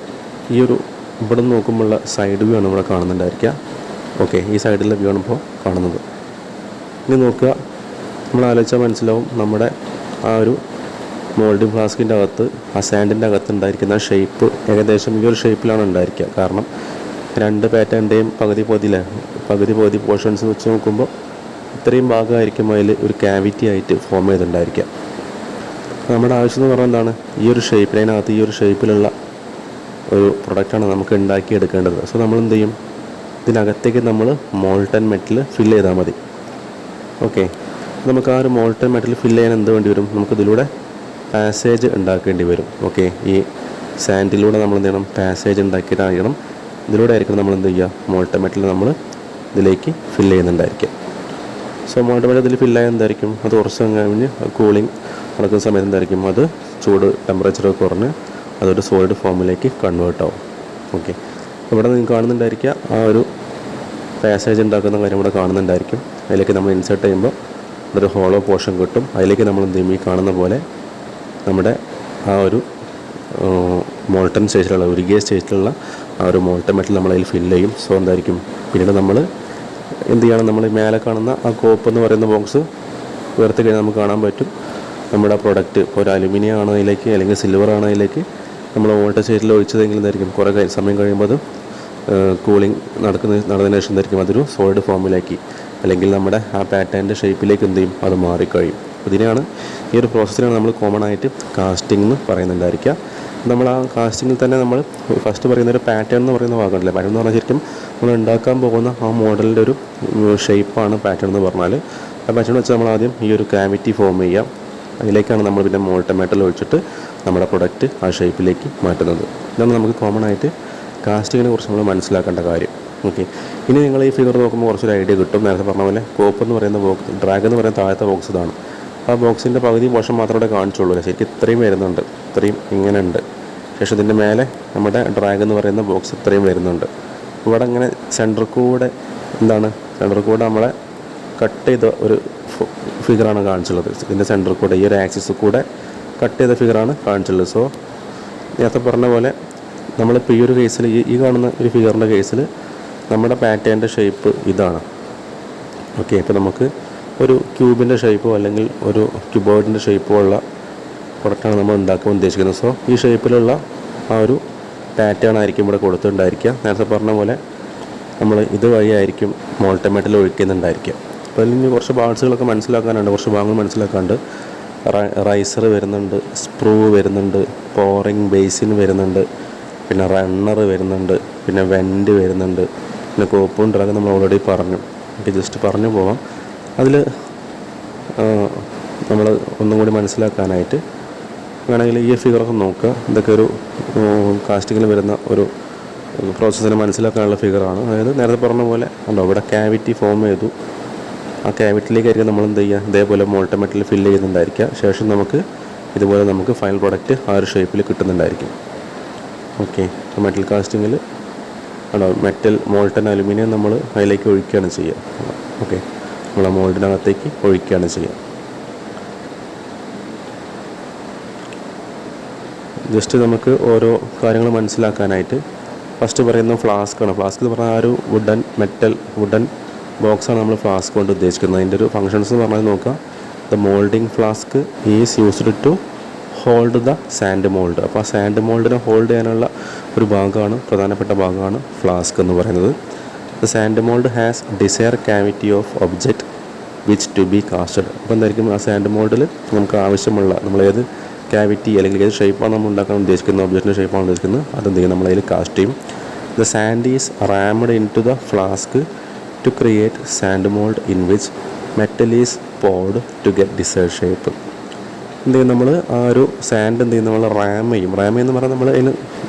ഈ ഒരു ഇവിടെ നോക്കുമ്പോഴുള്ള സൈഡ് വ്യൂ ആണ് ഇവിടെ കാണുന്നുണ്ടായിരിക്കുക. ഓക്കെ, ഈ സൈഡിലെ വ്യൂ ആണ് ഇപ്പോൾ കാണുന്നത്. ഇനി നോക്കുക, നമ്മൾ ആലോചിച്ചാൽ മനസ്സിലാവും നമ്മുടെ ആ ഒരു മോൾഡിംഗ് ഫ്ലാസ്കിൻ്റെ അകത്ത് ആ സാൻഡിൻ്റെ അകത്ത് ഉണ്ടായിരിക്കുന്ന ഷേപ്പ് ഏകദേശം ഈ ഒരു ഷേപ്പിലാണ് ഉണ്ടായിരിക്കുക. കാരണം രണ്ട് പാറ്റേണിൻ്റെയും പകുതി പകുതി പോർഷൻസ് വെച്ച് നോക്കുമ്പോൾ ഇത്രയും ഭാഗമായിരിക്കും അതിൽ ഒരു ക്യാവിറ്റി ആയിട്ട് ഫോം ചെയ്തിട്ടുണ്ടായിരിക്കുക. നമ്മുടെ ആവശ്യം എന്ന് പറഞ്ഞാൽ എന്താണ്, ഈ ഒരു ഷേപ്പിനകത്ത് ഈ ഒരു ഷേപ്പിലുള്ള ഒരു പ്രൊഡക്റ്റാണ് നമുക്ക് ഉണ്ടാക്കിയെടുക്കേണ്ടത്. സോ നമ്മൾ എന്ത് ചെയ്യും, ഇതിനകത്തേക്ക് നമ്മൾ മോൾട്ടൺ മെറ്റൽ ഫില്ല് ചെയ്താൽ മതി. ഓക്കെ, നമുക്ക് ആ ഒരു മോൾട്ടൺ മെറ്റൽ ഫില്ല് ചെയ്യാൻ എന്ത് വേണ്ടി വരും, നമുക്കിതിലൂടെ പാസേജ് ഉണ്ടാക്കേണ്ടി വരും. ഓക്കെ, ഈ സാൻഡിലൂടെ നമ്മൾ എന്ത് ചെയ്യണം, പാസേജ് ഉണ്ടാക്കിയിട്ടായിരിക്കണം. ഇതിലൂടെ ആയിരിക്കും നമ്മൾ എന്ത് ചെയ്യുക, മോൾട്ടൺ മെറ്റൽ നമ്മൾ ഇതിലേക്ക് ഫില്ല് ചെയ്യുന്നുണ്ടായിരിക്കും. സോ മോൾട്ടൺ മെറ്റൽ ഇതിൽ ഫില്ലായാൽ എന്തായിരിക്കും, അത് കുറച്ച് കഴിഞ്ഞ് കൂളിംഗ് നടക്കുന്ന സമയത്ത് എന്തായിരിക്കും, അത് ചൂട് ടെമ്പറേച്ചർ കുറഞ്ഞ് അതൊരു സോളിഡ് ഫോമിലേക്ക് കൺവേർട്ട് ആവും. ഓക്കെ, ഇവിടെ നിങ്ങൾക്ക് കാണുന്നുണ്ടായിരിക്കുക ആ ഒരു പാസേജ് ഉണ്ടാക്കുന്ന കാര്യം ഇവിടെ കാണുന്നുണ്ടായിരിക്കും. അതിലേക്ക് നമ്മൾ ഇൻസേർട്ട് ചെയ്യുമ്പോൾ ഇവിടെ ഒരു ഹോളോ പോർഷൻ കിട്ടും. അതിലേക്ക് നമ്മൾ എന്ത് ചെയ്യും, ഈ കാണുന്ന പോലെ നമ്മുടെ ആ ഒരു മോൾട്ടൺ സ്റ്റേജിലുള്ള ഉരുകിയ സ്റ്റേജിലുള്ള ആ ഒരു മോൾട്ടൺ മെറ്റൽ നമ്മൾ അതിൽ ഫില്ല് ചെയ്യും. സോ എന്തായിരിക്കും, പിന്നീട് നമ്മൾ എന്ത് ചെയ്യണം, നമ്മൾ മേലെ കാണുന്ന ആ കോപ്പ് എന്ന് പറയുന്ന ബോക്സ് ഉയർത്തി കഴിഞ്ഞാൽ നമുക്ക് കാണാൻ പറ്റും നമ്മുടെ പ്രൊഡക്റ്റ് ഇപ്പോൾ ഒരു അലുമിനിയം ആണ് അതിലേക്ക്, അല്ലെങ്കിൽ സിൽവർ ആണ് അതിലേക്ക് നമ്മൾ വോൾട്ടേജ് സ്റ്റേറ്റിൽ ഒഴിച്ചതെങ്കിൽ എന്തായിരിക്കും, കുറേ സമയം കഴിയുമ്പോൾ അത് കൂളിംഗ് നടന്നതിന് ശേഷം എന്തായിരിക്കും, അതൊരു സോളിഡ് ഫോമിലേക്ക് അല്ലെങ്കിൽ നമ്മുടെ ആ പാറ്റേണിൻ്റെ ഷേപ്പിലേക്ക് എന്ത് ചെയ്യും, അത് മാറിക്കഴിയും. ഇതിനെയാണ്, ഈ ഒരു പ്രോസസ്സിനാണ് നമ്മൾ കോമൺ ആയിട്ട് കാസ്റ്റിംഗ് എന്ന് പറയുന്നുണ്ടായിരിക്കുക. നമ്മൾ ആ കാസ്റ്റിങ്ങിൽ തന്നെ നമ്മൾ ഫസ്റ്റ് പറയുന്ന ഒരു പാറ്റേൺ എന്ന് പറയുന്ന ഭാഗമുണ്ടല്ലേ, പാറ്റേൺ എന്ന് പറഞ്ഞാൽ ശരിക്കും നമ്മൾ ഉണ്ടാക്കാൻ പോകുന്ന ആ മോഡലിൻ്റെ ഒരു ഷേപ്പാണ് പാറ്റേൺ എന്ന് പറഞ്ഞാൽ. ആ പാറ്റേൺ വെച്ച് നമ്മൾ ആദ്യം ഈ ഒരു ക്യാവിറ്റി ഫോം ചെയ്യാം. അതിലേക്കാണ് നമ്മൾ പിന്നെ മോൾട്ടൺ മെറ്റൽ ഒഴിച്ചിട്ട് നമ്മുടെ പ്രൊഡക്റ്റ് ആ ഷേപ്പിലേക്ക് മാറ്റുന്നത്. ഇതാണ് നമുക്ക് കോമൺ ആയിട്ട് കാസ്റ്റിങ്ങിനെ കുറിച്ച് നമ്മൾ മനസ്സിലാക്കേണ്ട കാര്യം. ഓക്കെ, ഇനി നിങ്ങൾ ഈ ഫിഗർ നോക്കുമ്പോൾ കുറച്ചൊരു ഐഡിയ കിട്ടും. നേരത്തെ പറഞ്ഞ പോലെ കോപ്പ് എന്ന് പറയുന്ന ബോക്സ്, ഡ്രാഗ് എന്ന് പറയുന്ന താഴത്തെ ബോക്സ് ഇതാണ്. ആ ബോക്സിൻ്റെ പകുതി പോർഷൻ മാത്രമേ കാണിച്ചുള്ളൂ. ശരിക്കും ഇത്രയും വരുന്നുണ്ട്, ഇത്രയും ഇങ്ങനെ ഉണ്ട്. ശേഷം ഇതിൻ്റെ മേലെ നമ്മുടെ ഡ്രാഗ് എന്ന് പറയുന്ന ബോക്സ് ഇത്രയും വരുന്നുണ്ട്. ഇവിടെ ഇങ്ങനെ സെൻറ്റർ കൂടെ നമ്മളെ കട്ട് ചെയ്ത ഒരു ഫിഗറാണ് കാണിച്ചുള്ളത്. ഇതിൻ്റെ സെൻറ്റർ കൂടെ ഈ ഒരു ആക്സിസ് കൂടെ കട്ട് ചെയ്ത ഫിഗറാണ് കാണിച്ചുള്ളത്. സോ നേരത്തെ പറഞ്ഞ പോലെ നമ്മളിപ്പോൾ ഈ ഒരു കേസിൽ ഈ കാണുന്ന ഒരു ഫിഗറിൻ്റെ കേസിൽ നമ്മുടെ പാറ്റേണിൻ്റെ ഷേപ്പ് ഇതാണ്. ഓക്കെ, ഇപ്പോൾ നമുക്ക് ഒരു ക്യൂബിൻ്റെ ഷേപ്പോ അല്ലെങ്കിൽ ഒരു ക്യൂബോയിഡിൻ്റെ ഷേപ്പോ ഉള്ള പ്രൊഡക്റ്റാണ് നമ്മൾ ഉണ്ടാക്കാൻ ഉദ്ദേശിക്കുന്നത്. സോ ഈ ഷേപ്പിലുള്ള ആ ഒരു പാറ്റേൺ ആയിരിക്കും ഇവിടെ കൊടുത്തിട്ടുണ്ടായിരിക്കുക. നേരത്തെ പറഞ്ഞ പോലെ നമ്മൾ ഇതുവഴിയായിരിക്കും മോൾട്ടൺ മെറ്റൽ ഒഴിക്കുന്നുണ്ടായിരിക്കുക. അപ്പോൾ അതിൽ ഇനി കുറച്ച് പാർട്സുകളൊക്കെ മനസ്സിലാക്കാനുണ്ട്, കുറച്ച് ഭാഗങ്ങൾ മനസ്സിലാക്കാനുണ്ട്. റൈസർ വരുന്നുണ്ട്, സ്പ്രൂ വരുന്നുണ്ട്, പോറിങ് ബേസിൻ വരുന്നുണ്ട്, പിന്നെ റണ്ണർ വരുന്നുണ്ട്, പിന്നെ വെൻറ്റ് വരുന്നുണ്ട്, പിന്നെ കോപ്പും ഡ്രാഗും നമ്മൾ ഓൾറെഡി പറഞ്ഞു. എനിക്ക് ജസ്റ്റ് പറഞ്ഞു പോകാം. അതിൽ നമ്മൾ ഒന്നും കൂടി മനസ്സിലാക്കാനായിട്ട് വേണമെങ്കിൽ ഈ ഫിഗറൊക്കെ നോക്കുക. ഇതൊക്കെ ഒരു കാസ്റ്റിങ്ങിൽ വരുന്ന ഒരു പ്രോസസ്സിനെ മനസ്സിലാക്കാനുള്ള ഫിഗറാണ്. അതായത് നേരത്തെ പറഞ്ഞ പോലെ ഉണ്ടോ, ഇവിടെ ക്യാവിറ്റി ഫോം ചെയ്തു. ആ ക്യാവിറ്റിയിലേക്കായിരിക്കും നമ്മൾ എന്ത് ചെയ്യുക, ഇതേപോലെ മോൾട്ടൺ മെറ്റൽ ഫില്ല് ചെയ്യുന്നുണ്ടായിരിക്കുക. ശേഷം ഇതുപോലെ നമുക്ക് ഫൈനൽ പ്രോഡക്റ്റ് ആ ഒരു ഷേപ്പിൽ കിട്ടുന്നുണ്ടായിരിക്കും. ഓക്കെ, മെറ്റൽ കാസ്റ്റിങ്ങിൽ ആണോ മെറ്റൽ മോൾട്ടൺ അലുമിനിയം നമ്മൾ അതിലേക്ക് ഒഴിക്കുകയാണ് ചെയ്യുക. ഓക്കെ, നമ്മൾ ആ മോൾഡിനകത്തേക്ക് ഒഴിക്കുകയാണ് ചെയ്യുക. ജസ്റ്റ് നമുക്ക് ഓരോ കാര്യങ്ങൾ മനസ്സിലാക്കാനായിട്ട് ഫസ്റ്റ് പറയുന്നത് ഫ്ലാസ്ക്കാണ്. ഫ്ലാസ്ക് എന്ന് പറഞ്ഞാൽ ആ ഒരു വുഡൻ ബോക്സാണ് നമ്മൾ ഫ്ലാസ്ക് കൊണ്ട് ഉദ്ദേശിക്കുന്നത്. അതിൻ്റെ ഒരു ഫങ്ഷൻസ് എന്ന് പറഞ്ഞാൽ നോക്കുക, the moulding flask is used to hold the sand mould. അപ്പോൾ ആ സാൻഡ് മോൾഡിനെ ഹോൾഡ് ചെയ്യാനുള്ള ഒരു ഭാഗമാണ്, പ്രധാനപ്പെട്ട ഭാഗമാണ് ഫ്ലാസ്ക് എന്ന് പറയുന്നത്. The sand mould has desire cavity of object which to be casted. അപ്പോൾ എന്തായിരിക്കും ആ സാൻഡ് മോൾഡിൽ നമുക്ക് ആവശ്യമുള്ള നമ്മളേത് ക്യാവിറ്റി അല്ലെങ്കിൽ ഏത് ഷേപ്പാണ് നമ്മൾ ഉണ്ടാക്കാൻ ഉദ്ദേശിക്കുന്നത്, ഒബ്ജക്റ്റിൻ്റെ ഷേപ്പാണ് ഉദ്ദേശിക്കുന്നത്, അതെന്ത് ചെയ്യും നമ്മളതിൽ കാസ്റ്റ് ചെയ്യും. The sand is rammed into the flask to create sand mould in which metal is poured to get desired shape. എന്ത് ചെയ്യും നമ്മൾ ആ ഒരു സാൻഡ് എന്ത് ചെയ്യും നമ്മൾ റാം ചെയ്യും എന്ന് പറഞ്ഞാൽ നമ്മൾ അതിന്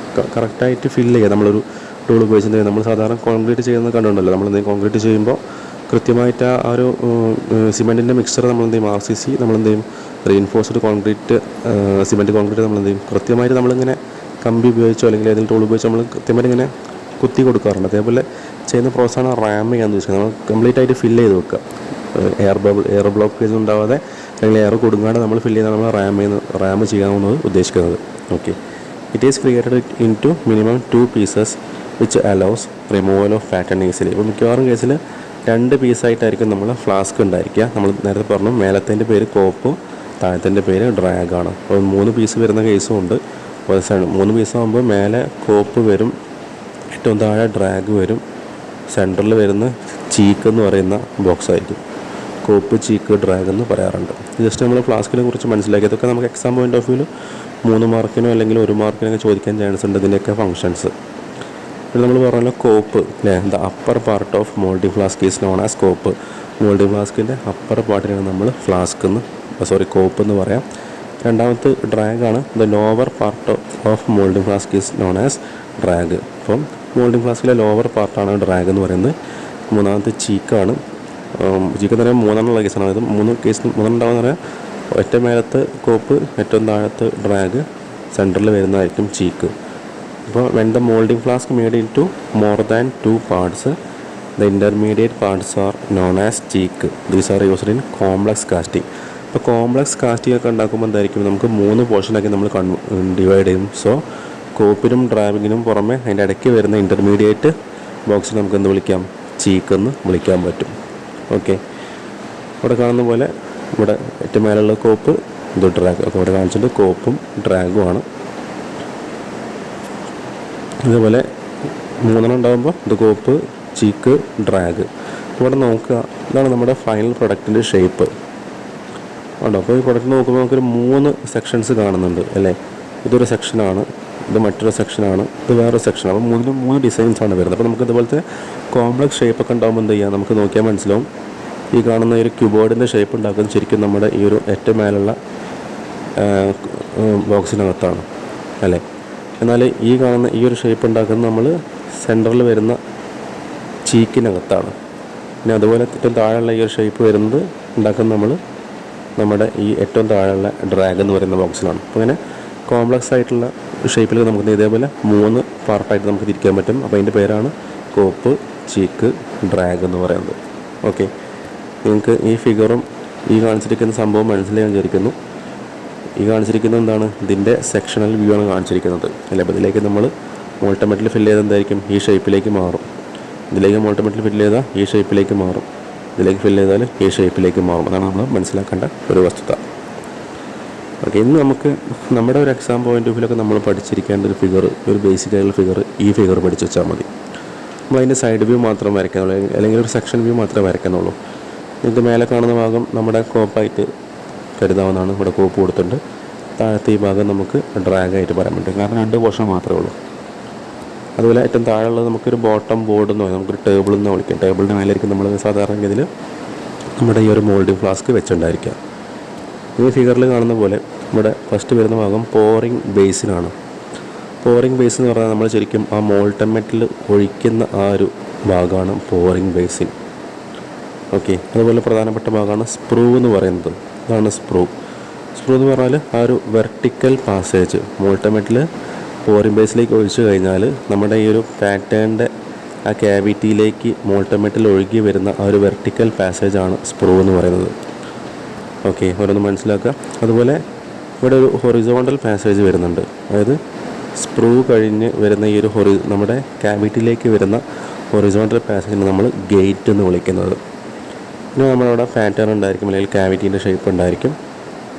കറക്റ്റായിട്ട് ഫില്ല് ചെയ്യുക. നമ്മളൊരു ടൂൾ ഉപയോഗിച്ചിട്ട് നമ്മൾ സാധാരണ കോൺക്രീറ്റ് ചെയ്യുന്നത് കണ്ടുണ്ടല്ലോ, നമ്മൾ എന്തെങ്കിലും കോൺക്രീറ്റ് ചെയ്യുമ്പോൾ കൃത്യമായിട്ട് ആ ഒരു സിമെൻറ്റിൻ്റെ മിക്സ്ചർ നമ്മൾ എന്ത് ചെയ്യും RCC നമ്മൾ എന്ത് ചെയ്യും റീഇൻഫോഴ്സ്ഡ് കോൺക്രീറ്റ് സിമെൻറ്റ് കോൺക്രീറ്റ് നമ്മൾ എന്ത് ചെയ്യും കൃത്യമായിട്ട് നമ്മളിങ്ങനെ കമ്പി ഉപയോഗിച്ചോ അല്ലെങ്കിൽ ഏതെങ്കിലും ടൂൾ ഉപയോഗിച്ചോ നമ്മൾ കൃത്യമായിട്ട് ഇങ്ങനെ കുത്തി കൊടുക്കാറുണ്ട്. അതേപോലെ ചെയ്യുന്ന പ്രോസസ്സാണ് റാം ചെയ്യാന്ന് വെച്ചാൽ നമ്മൾ കംപ്ലീറ്റ് ആയിട്ട് ഫില്ല് ചെയ്ത് വെക്കുക. എയർ ബ്ലോക്കേജ് ഉണ്ടാവാതെ അല്ലെങ്കിൽ എയർ കൊടുങ്ങാതെ നമ്മൾ ഫില്ല് ചെയ്താണ് നമ്മൾ റാം ചെയ്യാമെന്നത് ഉദ്ദേശിക്കുന്നത്. Okay, it is created into minimum 2 pieces which allows removal of pattern easily. ഇപ്പോൾ മിക്കവാറും കേസിൽ 2 പീസായിട്ടായിരിക്കും നമ്മൾ ഫ്ലാസ്ക് ഉണ്ടായിരിക്കുക. നമ്മൾ നേരത്തെ പറഞ്ഞു മേലത്തിൻ്റെ പേര് കോപ്പ്, താഴത്തിൻ്റെ പേര് ഡ്രാഗാണ്. അപ്പോൾ 3 പീസ് വരുന്ന കേസും ഉണ്ട്. 3 പീസാകുമ്പോൾ മേലെ കോപ്പ് വരും, ഏറ്റവും താഴെ ഡ്രാഗ് വരും, സെൻറ്ററിൽ വരുന്ന ചീക്ക് എന്ന് പറയുന്ന ബോക്സ് ആയിരിക്കും. കോപ്പ്, ചീക്ക്, ഡ്രാഗ് എന്ന് പറയാറുണ്ട്. ജസ്റ്റ് നമ്മൾ ഫ്ലാസ്കിനെ കുറിച്ച് മനസ്സിലാക്കി. ഇതൊക്കെ നമുക്ക് എക്സാം പോയിൻ്റ് ഓഫ് വ്യൂവിൽ 3 മാർക്കിനോ അല്ലെങ്കിൽ 1 മാർക്കിനൊക്കെ ചോദിക്കാൻ ചാൻസ് ഉണ്ട് ഇതിൻ്റെയൊക്കെ ഫങ്ഷൻസ്. പിന്നെ നമ്മൾ പറഞ്ഞല്ലോ കോപ്പ് അല്ലേ, the upper part of moulding flask is known as cope. Moulding ഫ്ലാസ്കിൻ്റെ അപ്പർ പാർട്ടിനാണ് നമ്മൾ കോപ്പ് എന്ന് പറയാം. രണ്ടാമത്തെ ഡ്രാഗാണ്. The lower part of moulding flask is known as drag. അപ്പം മോൾഡിംഗ് ഫ്ലാസ്കിലെ ലോവർ പാർട്ടാണ് ഡ്രാഗ് എന്ന് പറയുന്നത്. മൂന്നാമത്തെ ചീക്കാണ്. ചീക്ക് എന്ന് പറയുമ്പോൾ 3 കേസാണ്. അതായത് 3 ഉണ്ടാവുന്ന പറയാം. ഏറ്റവും മേലത്ത് കോപ്പ്, ഏറ്റവും താഴത്ത് ഡ്രാഗ്, സെൻറ്ററിൽ വരുന്നതായിരിക്കും ചീക്ക്. അപ്പോൾ when the moulding flask made into more than 2 parts the intermediate parts are known as cheek. These are used in complex casting. അപ്പോൾ കോംപ്ലക്സ് കാസ്റ്റിംഗ് ഒക്കെ ഉണ്ടാക്കുമ്പോൾ എന്തായിരിക്കും നമുക്ക് 3 പോർഷനാക്കി നമ്മൾ ഡിവൈഡ് ചെയ്യും. സോ കോപ്പിനും ഡ്രാഗിനും പുറമെ അതിൻ്റെ ഇടയ്ക്ക് വരുന്ന ഇൻ്റർമീഡിയറ്റ് ബോക്സിൽ നമുക്ക് എന്ത് വിളിക്കാം, ചീക്ക് എന്ന് വിളിക്കാൻ പറ്റും. ഓക്കെ, ഇവിടെ കാണുന്ന പോലെ ഇവിടെ ഏറ്റവും മേലുള്ള കോപ്പ്, ഇത് ഡ്രാഗ്. അപ്പോൾ ഇവിടെ കാണിച്ചിട്ട് കോപ്പും ഡ്രാഗുമാണ്. ഇതേപോലെ 3 ഉണ്ടാകുമ്പോൾ ഇത് കോപ്പ്, ചീക്ക്, ഡ്രാഗ്. ഇവിടെ നോക്കുക, ഇതാണ് നമ്മുടെ ഫൈനൽ പ്രൊഡക്റ്റിൻ്റെ ഷേപ്പ് ഉണ്ടോ. അപ്പോൾ ഈ പ്രൊഡക്റ്റ് നോക്കുമ്പോൾ നമുക്കൊരു 3 സെക്ഷൻസ് കാണുന്നുണ്ട് അല്ലേ. ഇതൊരു സെക്ഷനാണ്, ഇത് മറ്റൊരു സെക്ഷനാണ്, ഇത് വേറൊരു സെക്ഷനാണ്. അപ്പോൾ 3 ഡിസൈൻസാണ് വരുന്നത്. അപ്പോൾ നമുക്ക് ഇതുപോലത്തെ കോംപ്ലക്സ് ഷേപ്പൊക്കെ ഉണ്ടാകുമ്പോൾ എന്ത് ചെയ്യാം, നമുക്ക് നോക്കിയാൽ മനസ്സിലാവും. ഈ കാണുന്ന ഒരു ക്യൂബോർഡിൻ്റെ ഷേപ്പ് ഉണ്ടാക്കുന്നത് ശരിക്കും നമ്മുടെ ഈ ഒരു ഏറ്റവും മേലുള്ള ബോക്സിനകത്താണ് അല്ലേ. എന്നാൽ ഈ കാണുന്ന ഈ ഒരു ഷേപ്പ് ഉണ്ടാക്കുന്നത് നമ്മൾ സെൻറ്ററിൽ വരുന്ന ചീക്കിനകത്താണ്. പിന്നെ അതുപോലെ ഏറ്റവും താഴെയുള്ള ഈ ഒരു ഷേപ്പ് വരുന്നത് ഉണ്ടാക്കുന്നത് നമ്മൾ നമ്മുടെ ഈ ഏറ്റവും താഴെയുള്ള ഡ്രാഗ് എന്ന് പറയുന്ന ബോക്സിലാണ്. അപ്പോൾ ഇങ്ങനെ കോംപ്ലക്സ് ആയിട്ടുള്ള ഷേപ്പിൽ നമുക്ക് ഇതേപോലെ 3 പാർട്ടായിട്ട് നമുക്ക് തിരിക്കാൻ പറ്റും. അപ്പോൾ അതിൻ്റെ പേരാണ് കോപ്പ്, ചീക്ക്, ഡ്രാഗ് എന്ന് പറയുന്നത്. ഓക്കെ, നിങ്ങൾക്ക് ഈ ഫിഗറും ഈ കാണിച്ചിരിക്കുന്ന സംഭവം മനസ്സിലാക്കാൻ വിചാരിക്കുന്നു. ഈ കാണിച്ചിരിക്കുന്നത് എന്താണ്, ഇതിൻ്റെ സെക്ഷണൽ വ്യൂ ആണ് കാണിച്ചിരിക്കുന്നത് അല്ലേ. അപ്പോൾ ഇതിലേക്ക് നമ്മൾ മോൾട്ടമെറ്റിൽ ഫില്ല് ചെയ്ത് എന്തായിരിക്കും ഈ ഷേപ്പിലേക്ക് മാറും. ഇതിലേക്ക് മോൾട്ടമെറ്റിൽ ഫില്ല് ചെയ്താൽ ഈ ഷേപ്പിലേക്ക് മാറും, ഇതിലേക്ക് ഫില്ല് ചെയ്താൽ ഈ ഷേപ്പിലേക്ക് മാറും. അതാണ് നമ്മൾ മനസ്സിലാക്കേണ്ട ഒരു വസ്തുത. ഓക്കെ, ഇന്ന് നമുക്ക് നമ്മുടെ ഒരു എക്സാം പോയിൻ്റ് ഓഫ് വ്യൂലൊക്കെ നമ്മൾ പഠിച്ചിരിക്കേണ്ട ഒരു ഫിഗർ, ഒരു ബേസിക് ആയിട്ടുള്ള ഫിഗർ, ഈ ഫിഗർ പഠിച്ചു വെച്ചാൽ മതി. നമ്മളതിൻ്റെ സൈഡ് വ്യൂ മാത്രം വരയ്ക്കാനുള്ളൂ, അല്ലെങ്കിൽ ഒരു സെക്ഷൻ വ്യൂ മാത്രമേ വരയ്ക്കുന്നുള്ളൂ. ഇത് മേലെ കാണുന്ന ഭാഗം നമ്മുടെ കോപ്പായിട്ട് കരുതാവുന്നതാണ്. ഇവിടെ കോപ്പ് കൊടുത്തിട്ടുണ്ട്. താഴത്തെ ഈ ഭാഗം നമുക്ക് ഡ്രാഗായിട്ട് പറയാൻ പറ്റും, കാരണം 2 പോർഷൻ മാത്രമേ ഉള്ളൂ. അതുപോലെ ഏറ്റവും താഴെയുള്ളത് നമുക്കൊരു ബോട്ടം ബോർഡ് എന്ന് പറയും, നമുക്കൊരു ടേബിൾ എന്ന് വിളിക്കാം. ടേബിളിൻ്റെ മേലായിരിക്കും നമ്മൾ സാധാരണ ഇതിൽ നമ്മുടെ ഈ ഒരു മോൾഡിംഗ് ഫ്ലാസ്ക് വെച്ചിട്ടുണ്ടായിരിക്കുക. ഈ ഫിഗറിൽ കാണുന്ന പോലെ ഇവിടെ ഫസ്റ്റ് വരുന്ന ഭാഗം പോറിംഗ് ബേസിനാണ്. പോറിംഗ് ബേസ് എന്ന് പറഞ്ഞാൽ നമ്മൾ ശരിക്കും ആ മോൾട്ടമെറ്റിൽ ഒഴിക്കുന്ന ആ ഒരു ഭാഗമാണ് പോറിംഗ് ബേസിൻ. ഓക്കെ, അതുപോലെ പ്രധാനപ്പെട്ട ഭാഗമാണ് സ്പ്രൂ എന്ന് പറയുന്നത്. ഇതാണ് സ്പ്രൂ. സ്പ്രൂ എന്ന് പറഞ്ഞാൽ ആ ഒരു വെർട്ടിക്കൽ പാസേജ് മോൾട്ടമെറ്റിൽ പോറിംഗ് ബേസിലേക്ക് ഒഴിച്ചു കഴിഞ്ഞാൽ നമ്മുടെ ഈ ഒരു പാറ്റേണിൻ്റെ ആ ക്യാവിറ്റിയിലേക്ക് മോൾട്ടമെറ്റിൽ ഒഴുകി വരുന്ന ആ ഒരു വെർട്ടിക്കൽ പാസേജാണ് സ്പ്രൂ എന്ന് പറയുന്നത്. ഓക്കെ, ഓരോന്ന് മനസ്സിലാക്കുക. അതുപോലെ ഇവിടെ ഒരു ഹൊറിസോണ്ടൽ പാസേജ് വരുന്നുണ്ട്. അതായത് സ്പ്രൂ കഴിഞ്ഞ് വരുന്ന ഈ ഒരു നമ്മുടെ ക്യാവിറ്റിയിലേക്ക് വരുന്ന ഹൊറിസോണ്ടൽ പാസേജിന് നമ്മൾ ഗേറ്റ് എന്ന് വിളിക്കുന്നത്. പിന്നെ നമ്മളവിടെ പാറ്റേൺ ഉണ്ടായിരിക്കും, അല്ലെങ്കിൽ ക്യാവിറ്റീൻ്റെ ഷേപ്പ് ഉണ്ടായിരിക്കും.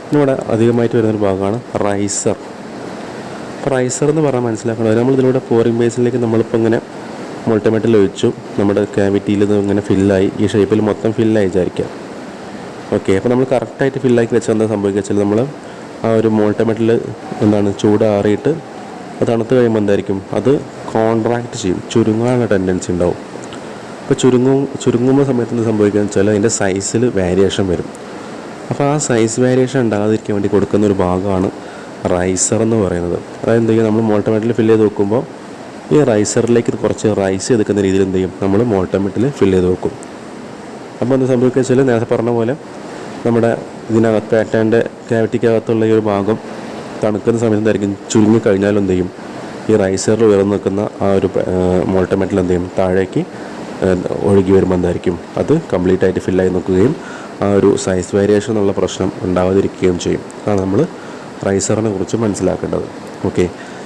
പിന്നെ ഇവിടെ അധികമായിട്ട് വരുന്നൊരു ഭാഗമാണ് റൈസർ. അപ്പോൾ റൈസർ എന്ന് പറഞ്ഞാൽ മനസ്സിലാക്കുന്നത് നമ്മളിതിലൂടെ പോറിംഗ് ബേസിലേക്ക് നമ്മളിപ്പോൾ ഇങ്ങനെ മൾട്ടിമെറ്റൽ ഒഴിച്ചു, നമ്മുടെ ക്യാവിറ്റിയിൽ ഇത് ഇങ്ങനെ ഫില്ലായി, ഈ ഷേപ്പിൽ മൊത്തം ഫില്ലായി വിചാരിക്കാം. ഓക്കെ, അപ്പോൾ നമ്മൾ കറക്റ്റായിട്ട് ഫില്ലാക്കി വെച്ചാൽ എന്താ സംഭവിക്കുക വെച്ചാൽ നമ്മൾ ആ ഒരു മോൾട്ടമെറ്റൽ ചൂടാറിയിട്ട് അത് തണുത്ത് കഴിയുമ്പോൾ എന്തായിരിക്കും, അത് കോൺട്രാക്റ്റ് ചെയ്യും, ചുരുങ്ങാനുള്ള ടെൻഡൻസി ഉണ്ടാവും. അപ്പോൾ ചുരുങ്ങുമ്പോൾ സമയത്ത് എന്ത് സംഭവിക്കുകയെന്ന് വെച്ചാൽ അതിൻ്റെ സൈസിൽ വേരിയേഷൻ വരും. അപ്പോൾ ആ സൈസ് വേരിയേഷൻ ഉണ്ടാകാതിരിക്കാൻ വേണ്ടി കൊടുക്കുന്ന ഒരു ഭാഗമാണ് റൈസർ എന്ന് പറയുന്നത്. അതായത് എന്ത് ചെയ്യും, നമ്മൾ മോൾട്ടമെറ്റൽ ഫില്ല് ചെയ്ത് വെക്കുമ്പോൾ ഈ റൈസറിലേക്ക് കുറച്ച് റൈസ് ചെയ്തെടുക്കുന്ന രീതിയിൽ എന്ത് ചെയ്യും, നമ്മൾ മോൾട്ടമെറ്റൽ ഫില്ല് ചെയ്ത് വെക്കും. അപ്പോൾ എന്ത് സംഭവിക്കുക വെച്ചാൽ നേരത്തെ പറഞ്ഞ പോലെ നമ്മുടെ ഇതിനകത്ത് പാറ്റേണിൻ്റെ ക്യാവിറ്റിക്കകത്തുള്ള ഈ ഒരു ഭാഗം തണുക്കുന്ന സമയത്ത് എന്തായിരിക്കും, ചുരുങ്ങിക്കഴിഞ്ഞാലും എന്ത് ചെയ്യും, ഈ റൈസറിൽ ഉയർന്നു നിൽക്കുന്ന ആ ഒരു മോൾട്ടമെറ്റൽ എന്ത് ചെയ്യും, താഴേക്ക് ഒഴുകി വരുമ്പോൾ എന്തായിരിക്കും, അത് കംപ്ലീറ്റ് ആയിട്ട് ഫില്ലായി നിൽക്കുകയും ആ ഒരു സൈസ് വേരിയേഷൻ എന്നുള്ള പ്രശ്നം ഉണ്ടാവാതിരിക്കുകയും ചെയ്യും. അതാണ് നമ്മൾ റൈസറിനെ കുറിച്ച് മനസ്സിലാക്കേണ്ടത്. ഓക്കെ,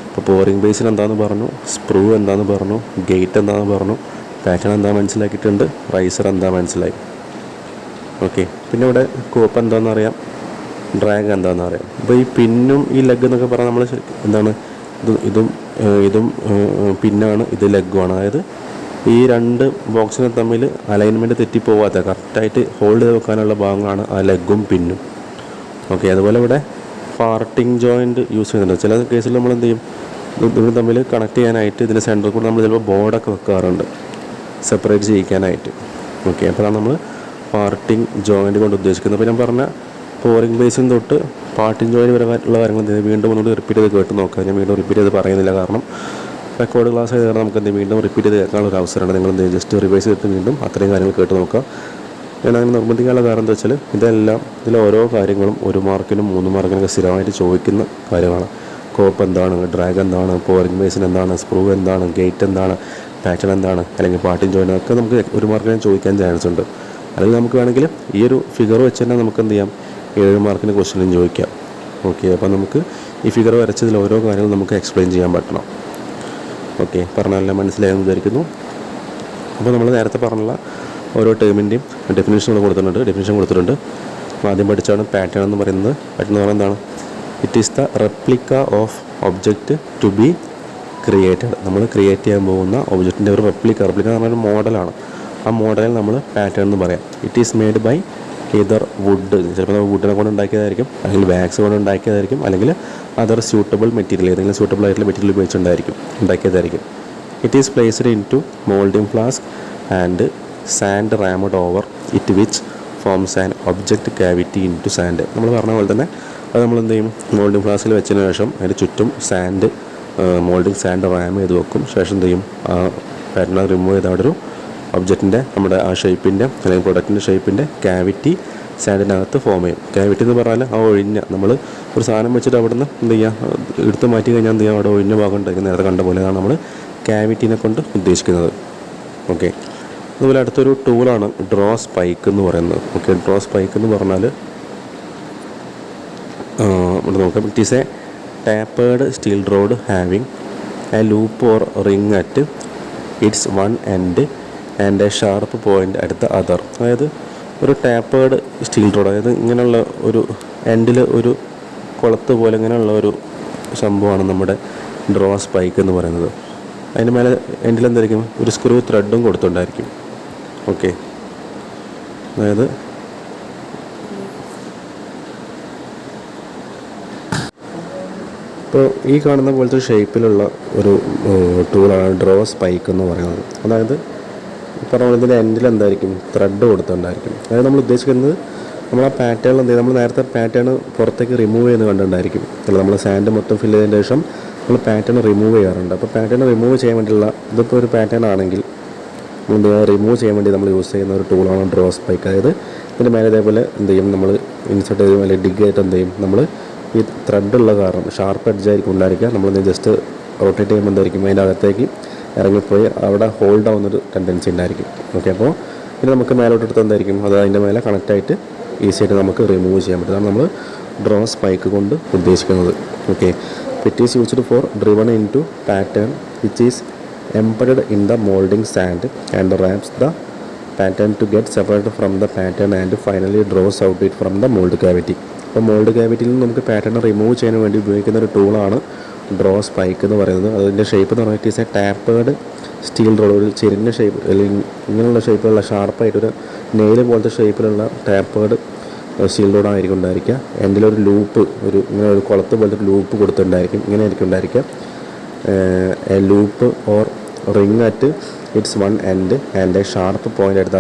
ഇപ്പോൾ പോറിംഗ് ബേസിൽ എന്താണെന്ന് പറഞ്ഞു, സ്പ്രൂ എന്താണെന്ന് പറഞ്ഞു, ഗേറ്റ് എന്താണെന്ന് പറഞ്ഞു, പാറ്റേൺ എന്താ മനസ്സിലാക്കിയിട്ടുണ്ട്, റൈസർ എന്താ മനസ്സിലായി. ഓക്കെ, പിന്നെ ഇവിടെ കോപ്പ് എന്താണെന്ന് അറിയാം, ഡ്രാഗ് എന്താണെന്ന് അറിയാം. അപ്പോൾ ഈ പിന്നും ഈ ലെഗ് എന്നൊക്കെ പറഞ്ഞാൽ നമ്മൾ എന്താണ്, ഇതും പിന്നാണ്, ഇത് ലെഗുമാണ്. അതായത് ഈ രണ്ട് ബോക്സിനെ തമ്മിൽ അലൈൻമെൻറ്റ് തെറ്റിപ്പോവാത്ത കറക്റ്റായിട്ട് ഹോൾഡ് ചെയ്ത് വെക്കാനുള്ള ഭാഗമാണ് ആ ലെഗും പിന്നും. ഓക്കെ, അതുപോലെ ഇവിടെ പാർട്ടിങ് ജോയിൻറ്റ് യൂസ് ചെയ്യുന്നുണ്ട്. ചില കേസിൽ നമ്മൾ എന്ത് ചെയ്യും, ഇതിന് തമ്മിൽ കണക്ട് ചെയ്യാനായിട്ട് ഇതിൻ്റെ സെൻറ്ററിൽ കൂടെ നമ്മൾ ചിലപ്പോൾ ബോർഡൊക്കെ വെക്കാറുണ്ട് സെപ്പറേറ്റ് ചെയ്യിക്കാനായിട്ട്. ഓക്കെ, അപ്പോഴാണ് നമ്മൾ പാർട്ടിങ് ജോയിൻറ്റ് കൊണ്ട് ഉദ്ദേശിക്കുന്നത്. അപ്പോൾ ഞാൻ പറഞ്ഞ പോറിംഗ് ബേസിൽ തൊട്ട് പാർട്ടിങ് ജോയിൻറ്റ് വരെയുള്ള കാര്യങ്ങൾ വീണ്ടും ഒന്നുകൂടി റിപ്പീറ്റ് ചെയ്ത് കേട്ട് നോക്കുക. ഞാൻ വീണ്ടും റിപ്പീറ്റ് ചെയ്ത് പറയുന്നില്ല, കാരണം റെക്കോർഡ് ക്ലാസ് ആയത് കാരണം നമുക്ക് വീണ്ടും റിപ്പീറ്റ് ചെയ്ത് കേൾക്കാനുള്ള ഒരു അവസരമാണ്. നിങ്ങൾ ജസ്റ്റ് റിവൈസ് ചെയ്തിട്ട് വീണ്ടും അത്രയും കാര്യങ്ങൾ കേട്ട് നോക്കുക. ഞാൻ അങ്ങനെ നിർബന്ധിക്കാനുള്ള കാരണം എന്താ വെച്ചാൽ ഇതിൽ ഓരോ കാര്യങ്ങളും 1 മാർക്കിനും 3 മാർക്കിനൊക്കെ സ്ഥിരമായിട്ട് ചോദിക്കുന്ന കാര്യമാണ്. കോപ്പ് എന്താണ്, ഡ്രാഗ് എന്താണ്, പോറിംഗ് ബേസിൻ എന്താണ്, സ്പ്രൂ എന്താണ്, ഗേറ്റ് എന്താണ്, പാറ്റേൺ എന്താണ്, അല്ലെങ്കിൽ പാർട്ടിങ് ജോയിൻ, ഒക്കെ നമുക്ക് 1 മാർക്കിന് ചോദിക്കാൻ ചാൻസ് ഉണ്ട്. അല്ലെങ്കിൽ നമുക്ക് വേണമെങ്കിൽ ഈ ഒരു ഫിഗർ വെച്ച് തന്നെ നമുക്ക് എന്ത് ചെയ്യാം, 7 മാർക്കിന് ക്വസ്റ്റ്യനും ചോദിക്കാം. ഓക്കെ, അപ്പോൾ നമുക്ക് ഈ ഫിഗർ വരച്ചതിൽ ഓരോ കാര്യങ്ങളും നമുക്ക് എക്സ്പ്ലെയിൻ ചെയ്യാൻ പറ്റണം. ഓക്കെ, പറഞ്ഞാലെല്ലാം മനസ്സിലായെന്ന് വിചാരിക്കുന്നു. അപ്പോൾ നമ്മൾ നേരത്തെ പറഞ്ഞുള്ള ഓരോ ടേമിൻ്റെയും ഡെഫിനേഷൻ കൊടുത്തിട്ടുണ്ട്. ആദ്യം പഠിച്ചാണ് പാറ്റേൺ എന്ന് പറയുന്നത്. പാറ്റേൺ എന്ന് പറയുന്നത് എന്താണ്, it is the replica of object to be created. നമ്മൾ ക്രിയേറ്റ് ചെയ്യാൻ പോകുന്ന ഒബ്ജക്റ്റിൻ്റെ ഒരു റെപ്ലിക്ക എന്ന് പറഞ്ഞൊരു മോഡലാണ്. ആ മോഡലിൽ നമ്മൾ പാറ്റേൺ എന്ന് പറയാം. It is made by either wood, ചിലപ്പോൾ നമ്മൾ വുഡിനെ കൊണ്ട് ഉണ്ടാക്കിയതായിരിക്കും, അല്ലെങ്കിൽ വാക്സ് കൊണ്ട് ഉണ്ടാക്കിയതായിരിക്കും, അല്ലെങ്കിൽ അതർ സ്യൂട്ടബിൾ മെറ്റീരിയൽ, ഏതെങ്കിലും സ്യൂട്ടബിൾ ആയിട്ടുള്ള മെറ്റീരിയൽ ഉണ്ടാക്കിയതായിരിക്കും. It is placed into moulding flask and sand rammed over it which forms an object cavity into sand. നമ്മൾ പറഞ്ഞ പോലെ തന്നെ അത് നമ്മൾ എന്ത് ചെയ്യും, മോൾഡിംഗ് ഫ്ലാസ്കിൽ വെച്ചതിന് ശേഷം അതിന് ചുറ്റും മോൾഡിംഗ് സാൻഡ് റാം ചെയ്ത് വെക്കും. ശേഷം എന്ത് ചെയ്യും, ആ പാറ്റേൺ റിമൂവ് ചെയ്ത് അവിടെ ഒരു ഒബ്ജക്റ്റിൻ്റെ നമ്മുടെ ആ ഷേപ്പിൻ്റെ അല്ലെങ്കിൽ പ്രൊഡക്റ്റിൻ്റെ ഷേപ്പിൻ്റെ ക്യാവിറ്റി സാൻഡിനകത്ത് ഫോം ചെയ്യും. ക്യാവിറ്റി എന്ന് പറഞ്ഞാൽ ആ ഒഴിഞ്ഞ, നമ്മൾ ഒരു സാധനം വെച്ചിട്ട് അവിടെ നിന്ന് എന്ത് ചെയ്യുക, എടുത്ത് മാറ്റി കഴിഞ്ഞാൽ എന്ത് ചെയ്യുക, അവിടെ ഒഴിഞ്ഞ ഭാഗം ഉണ്ടായിരിക്കും. നേരത്തെ കണ്ട പോലെയാണ് നമ്മൾ ക്യാവിറ്റീനെ കൊണ്ട് ഉദ്ദേശിക്കുന്നത്. ഓക്കെ, അതുപോലെ അടുത്തൊരു ടൂളാണ് ഡ്രോ സ്പൈക്ക് എന്ന് പറയുന്നത്. ഓക്കെ, ഡ്രോ സ്പൈക്ക് എന്ന് പറഞ്ഞാൽ ഇവിടെ നോക്കാം. It is A tapered steel rod having A loop or ring at its one end and a sharp point at the other. അതായത് ഒരു ടാപ്പേർഡ് സ്റ്റീൽ റോഡ്, അതായത് ഇങ്ങനെയുള്ള ഒരു എൻഡിൽ ഒരു കുളത്ത് പോലെ ഇങ്ങനെയുള്ള ഒരു സംഭവമാണ് നമ്മുടെ ഡ്രോ സ്പൈക്ക് എന്ന് പറയുന്നത്. അതിന് മേലെ എൻഡിൽ എന്തായിരിക്കും, ഒരു സ്ക്രൂ ത്രെഡും കൊടുത്തുണ്ടായിരിക്കും. ഓക്കെ, അതായത് ഇപ്പോൾ ഈ കാണുന്ന പോലത്തെ ഷേപ്പിലുള്ള ഒരു ടൂളാണ് ഡ്രോ സ്പൈക്ക് എന്ന് പറയുന്നത്. അതായത് പറഞ്ഞ പോലെ ഇതിൻ്റെ എൻഡിൽ എന്തായിരിക്കും, ത്രെഡ് കൊടുത്തുണ്ടായിരിക്കും. അതായത് നമ്മൾ ഉദ്ദേശിക്കുന്നത് നമ്മൾ ആ പാറ്റേൺ എന്ത് ചെയ്യും, നമ്മൾ നേരത്തെ പാറ്റേൺ പുറത്തേക്ക് റിമൂവ് ചെയ്യുന്ന കണ്ടിട്ടുണ്ടായിരിക്കും. അല്ല, നമ്മൾ സാൻഡ് മൊത്തം ഫില്ല് ചെയ്തതിന് ശേഷം നമ്മൾ പാറ്റേൺ റിമൂവ് ചെയ്യാറുണ്ട്. അപ്പോൾ പാറ്റേൺ റിമൂവ് ചെയ്യാൻ വേണ്ടിയുള്ള, ഇതിപ്പോൾ ഒരു പാറ്റേൺ ആണെങ്കിൽ റിമൂവ് ചെയ്യാൻ വേണ്ടി നമ്മൾ യൂസ് ചെയ്യുന്ന ഒരു ടൂളാണ് ഡ്രോ സ്പൈക്ക്. അതായത് ഇതിൻ്റെ മേലെ ഇതേപോലെ എന്ത് ചെയ്യും, നമ്മൾ ഇൻസെർട്ട് ചെയ്യും അല്ലെങ്കിൽ ഡിഗ് ആയിട്ട് എന്ത് ചെയ്യും, നമ്മൾ ഈ ത്രെഡുള്ള കാരണം ഷാർപ്പ് എഡ്ജായിരിക്കും ഉണ്ടായിരിക്കുക. നമ്മളെന്ത് ജസ്റ്റ് റൊട്ടേറ്റ് ചെയ്യുമ്പോൾ എന്തായിരിക്കും, അതിൻ്റെ അകത്തേക്ക് ഇറങ്ങിപ്പോയി അവിടെ ഹോൾഡ് ആവുന്നൊരു ടെൻഡൻസി ഉണ്ടായിരിക്കും. ഓക്കെ, അപ്പോൾ പിന്നെ നമുക്ക് മേലോട്ടെടുത്ത് എന്തായിരിക്കും, അത് അതിൻ്റെ മേലെ കണക്റ്റായിട്ട് ഈസി ആയിട്ട് നമുക്ക് റിമൂവ് ചെയ്യാൻ പറ്റും. അതാണ് നമ്മൾ ഡ്രോ സ്പൈക്ക് കൊണ്ട് ഉദ്ദേശിക്കുന്നത്. Okay, it is used for driven into pattern which is embedded in the molding sand and wraps the pattern to get separated from the pattern and finally draws out it from the mold cavity. അപ്പോൾ mould ക്യാവിറ്റിയിൽ നിന്ന് നമുക്ക് pattern remove ചെയ്യാൻ വേണ്ടി ഉപയോഗിക്കുന്ന ഒരു ടൂളാണ് draw spike എന്ന് പറയുന്നത്. അതിൻ്റെ ഷേപ്പ് എന്ന് പറഞ്ഞാൽ it is A tapered steel rod, ഒരു ചെരിഞ്ഞ ഷേപ്പ് അല്ലെങ്കിൽ ഇങ്ങനെയുള്ള ഷേപ്പിലുള്ള ഷാർപ്പായിട്ടൊരു നെയിൽ പോലത്തെ ഷേപ്പിലുള്ള ടാപ്പേഡ് സ്റ്റീൽ റോഡായിരിക്കും ഉണ്ടായിരിക്കുക. എൻഡിലൊരു ലൂപ്പ്, ഒരു ഇങ്ങനെ ഒരു കുളത്ത് പോലത്തെ ലൂപ്പ് കൊടുത്തിട്ടുണ്ടായിരിക്കും. ഇങ്ങനെ ആയിരിക്കും ഉണ്ടായിരിക്കുക. A loop or ring at its one end and a sharp point അടുത്ത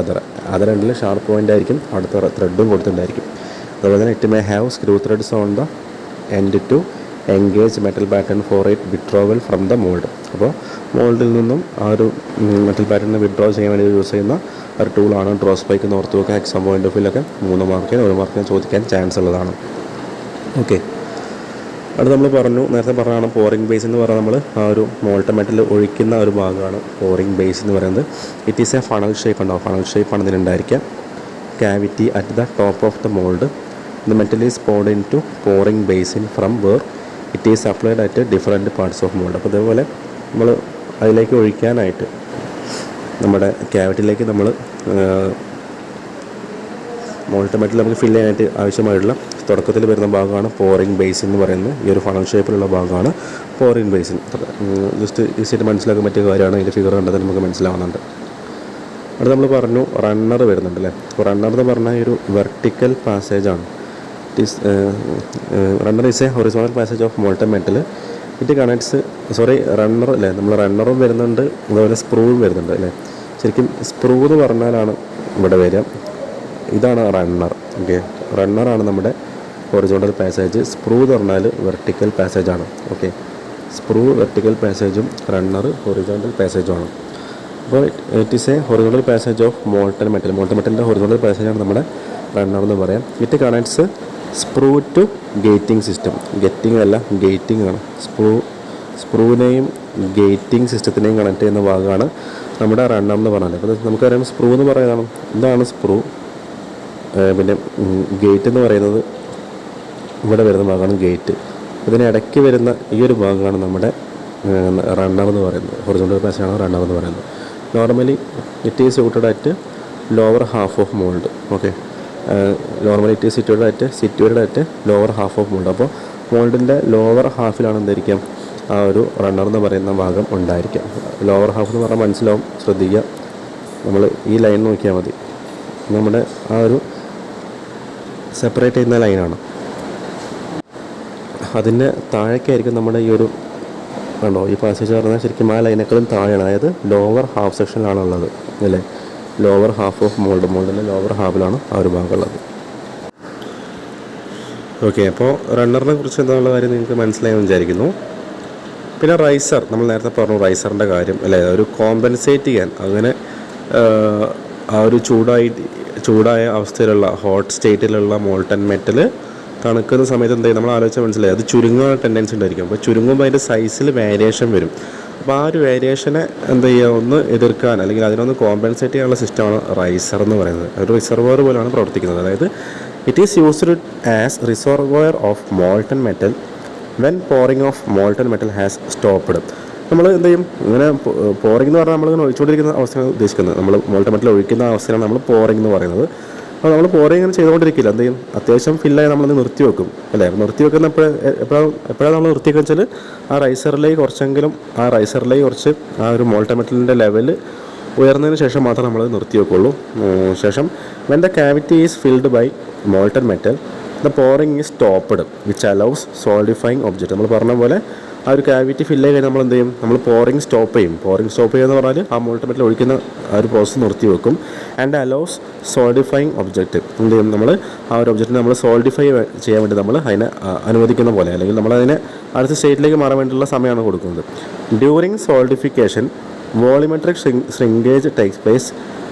അതർ എൻഡിൽ ഷാർപ്പ് പോയിൻ്റ് ആയിരിക്കും, അടുത്ത ത്രെഡും കൊടുത്തിട്ടുണ്ടായിരിക്കും. അതുപോലെ തന്നെ it may have screw threads on the end to engage metal pattern for it withdrawal from the mould. അപ്പോൾ മോൾഡിൽ നിന്നും ആ ഒരു മെറ്റൽ പാറ്റേണിനെ വിഡ്രോ ചെയ്യാൻ വേണ്ടി യൂസ് ചെയ്യുന്ന ഒരു ടൂളാണ് ഡ്രോ സ്പൈക്ക് എന്ന് ഓർത്ത് വെക്കുക. എക്സാം പോയിൻ്റ് ഓഫ് വ്യൂലൊക്കെ 3 മാർക്കിന് 1 മാർക്കിന് ചോദിക്കാൻ ചാൻസ് ഉള്ളതാണ്. ഓക്കെ, അത് നമ്മൾ പറഞ്ഞു, നേരത്തെ പറഞ്ഞതാണ് പോറിംഗ് ബേസ് എന്ന് പറഞ്ഞാൽ നമ്മൾ ആ ഒരു മോൾട്ടൻ മെറ്റൽ ഒഴിക്കുന്ന ഒരു ഭാഗമാണ് പോറിംഗ് ബേസ് എന്ന് പറയുന്നത്. It is a funnel shape ഉണ്ടാവും. ഫണൽ ഷേപ്പാണ് ഇതിനുണ്ടായിരിക്കുക. Cavity at the top of the mould. The metal is poured into pouring basin from where it is applied at different parts of mold. അപ്പോൾ ഇതേപോലെ നമ്മൾ അതിലേക്ക് ഒഴിക്കാനായിട്ട് നമ്മുടെ ക്യാവിറ്റിയിലേക്ക് നമ്മൾ മോൾട്ടൻ മെറ്റൽ നമുക്ക് ഫില്ല് ചെയ്യാനായിട്ട് ആവശ്യമായിട്ടുള്ള തുടക്കത്തിൽ വരുന്ന ഭാഗമാണ് പോറിംഗ് ബേസിൻ എന്ന് പറയുന്നത്. ഈ ഒരു ഫണൽ ഷേപ്പിലുള്ള ഭാഗമാണ് പോറിംഗ് ബേസിൻ. ജസ്റ്റ് ഈസിയായിട്ട് മനസ്സിലാക്കാൻ പറ്റിയ കാര്യമാണ്. ഇതിൻ്റെ ഫിഗർ കണ്ടത് നമുക്ക് മനസ്സിലാവുന്നുണ്ട്. അത് നമ്മൾ പറഞ്ഞു റണ്ണർ വരുന്നുണ്ട് അല്ലേ. അപ്പോൾ റണ്ണർ എന്ന് പറഞ്ഞാൽ ഈ ഒരു വെർട്ടിക്കൽ പാസേജാണ്. It is runner is a horizontal passage of molten metal. It connects runner അല്ലേ, നമ്മൾ റണ്ണറും വരുന്നുണ്ട്, അതുപോലെ സ്പ്രൂവും വരുന്നുണ്ട് അല്ലേ. ശരിക്കും സ്പ്രൂ എന്ന് പറഞ്ഞാലാണ് ഇവിടെ വരിക. ഇതാണ് റണ്ണർ. ഓക്കെ, റണ്ണറാണ് നമ്മുടെ ഹൊറിസോണ്ടൽ പാസേജ്. സ്പ്രൂ എന്ന് പറഞ്ഞാൽ വെർട്ടിക്കൽ പാസേജാണ്. ഓക്കെ, സ്പ്രൂ വെർട്ടിക്കൽ പാസേജും റണ്ണർ ഹൊറിസോണ്ടൽ പാസേജുമാണ്. അപ്പോൾ it is a horizontal passage of molten metal. Molten മെറ്റലിൻ്റെ ഹൊറിസോണ്ടൽ പാസേജാണ് നമ്മുടെ റണ്ണർ എന്ന് പറയാം. It connects sprue to gating system. Getting അല്ല, ഗേറ്റിംഗ് ആണ്. സ്പ്രൂവിനെയും ഗേറ്റിംഗ് സിസ്റ്റത്തിനെയും കണക്ട് ചെയ്യുന്ന ഭാഗമാണ് നമ്മുടെ റണ്ണർ എന്ന് പറഞ്ഞാൽ. അപ്പോൾ നമുക്കറിയാം സ്പ്രൂ എന്ന് പറയുന്നതാണ്. ഇതാണ് സ്പ്രൂ. പിന്നെ ഗേറ്റ് എന്ന് പറയുന്നത് ഇവിടെ വരുന്ന ഭാഗമാണ് ഗേറ്റ്. ഇതിനിടയ്ക്ക് വരുന്ന ഈ ഒരു ഭാഗമാണ് നമ്മുടെ റണ്ണർ എന്ന് പറയുന്നത്. ഹൊറിസോണ്ടൽ പാസേജാണ് റണ്ണർ എന്ന് പറയുന്നത്. Normally it is suited at lower half of mould. Okay, normally it is situated at lower half of mould. അപ്പോൾ മോൾഡിൻ്റെ ലോവർ ഹാഫിലാണ് എന്തായിരിക്കാം ആ ഒരു റണ്ണർ എന്ന് പറയുന്ന ഭാഗം ഉണ്ടായിരിക്കാം. ലോവർ ഹാഫ് എന്ന് പറഞ്ഞാൽ മനസ്സിലാവും, ശ്രദ്ധിക്കുക. നമ്മൾ ഈ ലൈൻ നോക്കിയാൽ മതി. നമ്മുടെ ആ ഒരു സെപ്പറേറ്റ് ചെയ്യുന്ന ലൈനാണ്. അതിൻ്റെ താഴേക്കായിരിക്കും നമ്മുടെ ഈ ഒരു കണ്ടോ ഈ പാസേജ് പറഞ്ഞാൽ ശരിക്കും ആ ലൈനേക്കാളും താഴെയാണ്. അതായത് ലോവർ ഹാഫ് സെക്ഷനിലാണുള്ളത് അല്ലേ. ലോവർ ഹാഫ് ഓഫ് മോൾഡിൻ്റെ ലോവർ ഹാഫിലാണ് ആ ഒരു ഭാഗം ഉള്ളത്. ഓക്കെ, അപ്പോൾ റണ്ണറിനെ കുറിച്ച് എന്താണുള്ള കാര്യം നിങ്ങൾക്ക് മനസ്സിലായെന്ന് വിചാരിക്കുന്നു. പിന്നെ റൈസർ, നമ്മൾ നേരത്തെ പറഞ്ഞു റൈസറിൻ്റെ കാര്യം അല്ലേ. ഒരു കോമ്പൻസേറ്റ് ചെയ്യാൻ അങ്ങനെ ആ ഒരു ചൂടായ അവസ്ഥയിലുള്ള ഹോട്ട് സ്റ്റേറ്റിലുള്ള മോൾട്ടൻ മെറ്റൽ തണുക്കുന്ന സമയത്ത് എന്താ നമ്മൾ ആലോചിച്ചാൽ മനസ്സിലായി അത് ചുരുങ്ങാൻ ടെൻഡൻസി ഉണ്ടായിരിക്കും. അപ്പോൾ ചുരുങ്ങുമ്പോൾ അതിൻ്റെ സൈസിൽ വേരിയേഷൻ വരും. അപ്പോൾ ആ ഒരു വേരിയേഷനെ എന്താ ചെയ്യുക, ഒന്ന് എതിർക്കാൻ അല്ലെങ്കിൽ അതിനൊന്ന് കോമ്പൻസേറ്റ് ചെയ്യാനുള്ള സിസ്റ്റമാണ് റൈസർ എന്ന് പറയുന്നത്. ഒരു റിസർവോയർ പോലെയാണ് പ്രവർത്തിക്കുന്നത്. അതായത് it is used as reservoir of molten metal when pouring of molten metal has stopped. നമ്മൾ എന്ത് ചെയ്യും, ഇങ്ങനെ പോറിംഗ് എന്ന് പറഞ്ഞാൽ നമ്മളിങ്ങനെ ഒഴിച്ചുകൊണ്ടിരിക്കുന്ന അവസ്ഥയാണ് ഉദ്ദേശിക്കുന്നത്. നമ്മൾ മോൾട്ടൻ മെറ്റൽ ഒഴിക്കുന്ന അവസ്ഥയാണ് നമ്മൾ പോറിംഗ് എന്ന് പറയുന്നത്. അപ്പോൾ നമ്മൾ പോറിംഗ് ഇങ്ങനെ ചെയ്തുകൊണ്ടിരിക്കില്ല. എന്ത് ചെയ്യും, അത്യാവശ്യം ഫില്ലായി നമ്മളത് നിർത്തി വെക്കും അല്ലേ. നിർത്തി വെക്കുന്ന എപ്പോഴാണ് നമ്മൾ നിർത്തി വെച്ചാൽ ആ റൈസറിലേക്ക് കുറച്ച് ആ ഒരു മോൾട്ടൻ മെറ്റലിൻ്റെ ലെവൽ ഉയർന്നതിന് ശേഷം മാത്രം നമ്മൾ നിർത്തി വെക്കുള്ളൂ. ശേഷം when the cavity is filled by molten metal the pouring is stopped which allows solidifying object. നമ്മൾ പറഞ്ഞ പോലെ ആ ഒരു ക്യാവിറ്റി ഫില്ല് കഴിഞ്ഞാൽ നമ്മൾ എന്ത് ചെയ്യും, നമ്മൾ പോറിംഗ് സ്റ്റോപ്പ് ചെയ്യും. പോറിംഗ് സ്റ്റോപ്പ് ചെയ്യുക എന്ന് പറഞ്ഞാൽ ആ മോൾട്ടൻ മെറ്റൽ ഒഴിക്കുന്ന ആ ഒരു പ്രോസസ്സ് നിർത്തി വെക്കും. And allows solidifying object. എന്ത് ചെയ്യും, നമ്മൾ ആ ഒരു ഒബ്ജക്റ്റിനെ നമ്മൾ സോളിഡിഫൈ ചെയ്യാൻ വേണ്ടി നമ്മൾ അതിനെ അനുവദിക്കുന്ന പോലെ അല്ലെങ്കിൽ നമ്മളതിനെ അടുത്ത സ്റ്റേറ്റിലേക്ക് മാറാൻ വേണ്ടിയിട്ടുള്ള സമയമാണ് കൊടുക്കുന്നത്. During solidification volumetric shrinkage takes place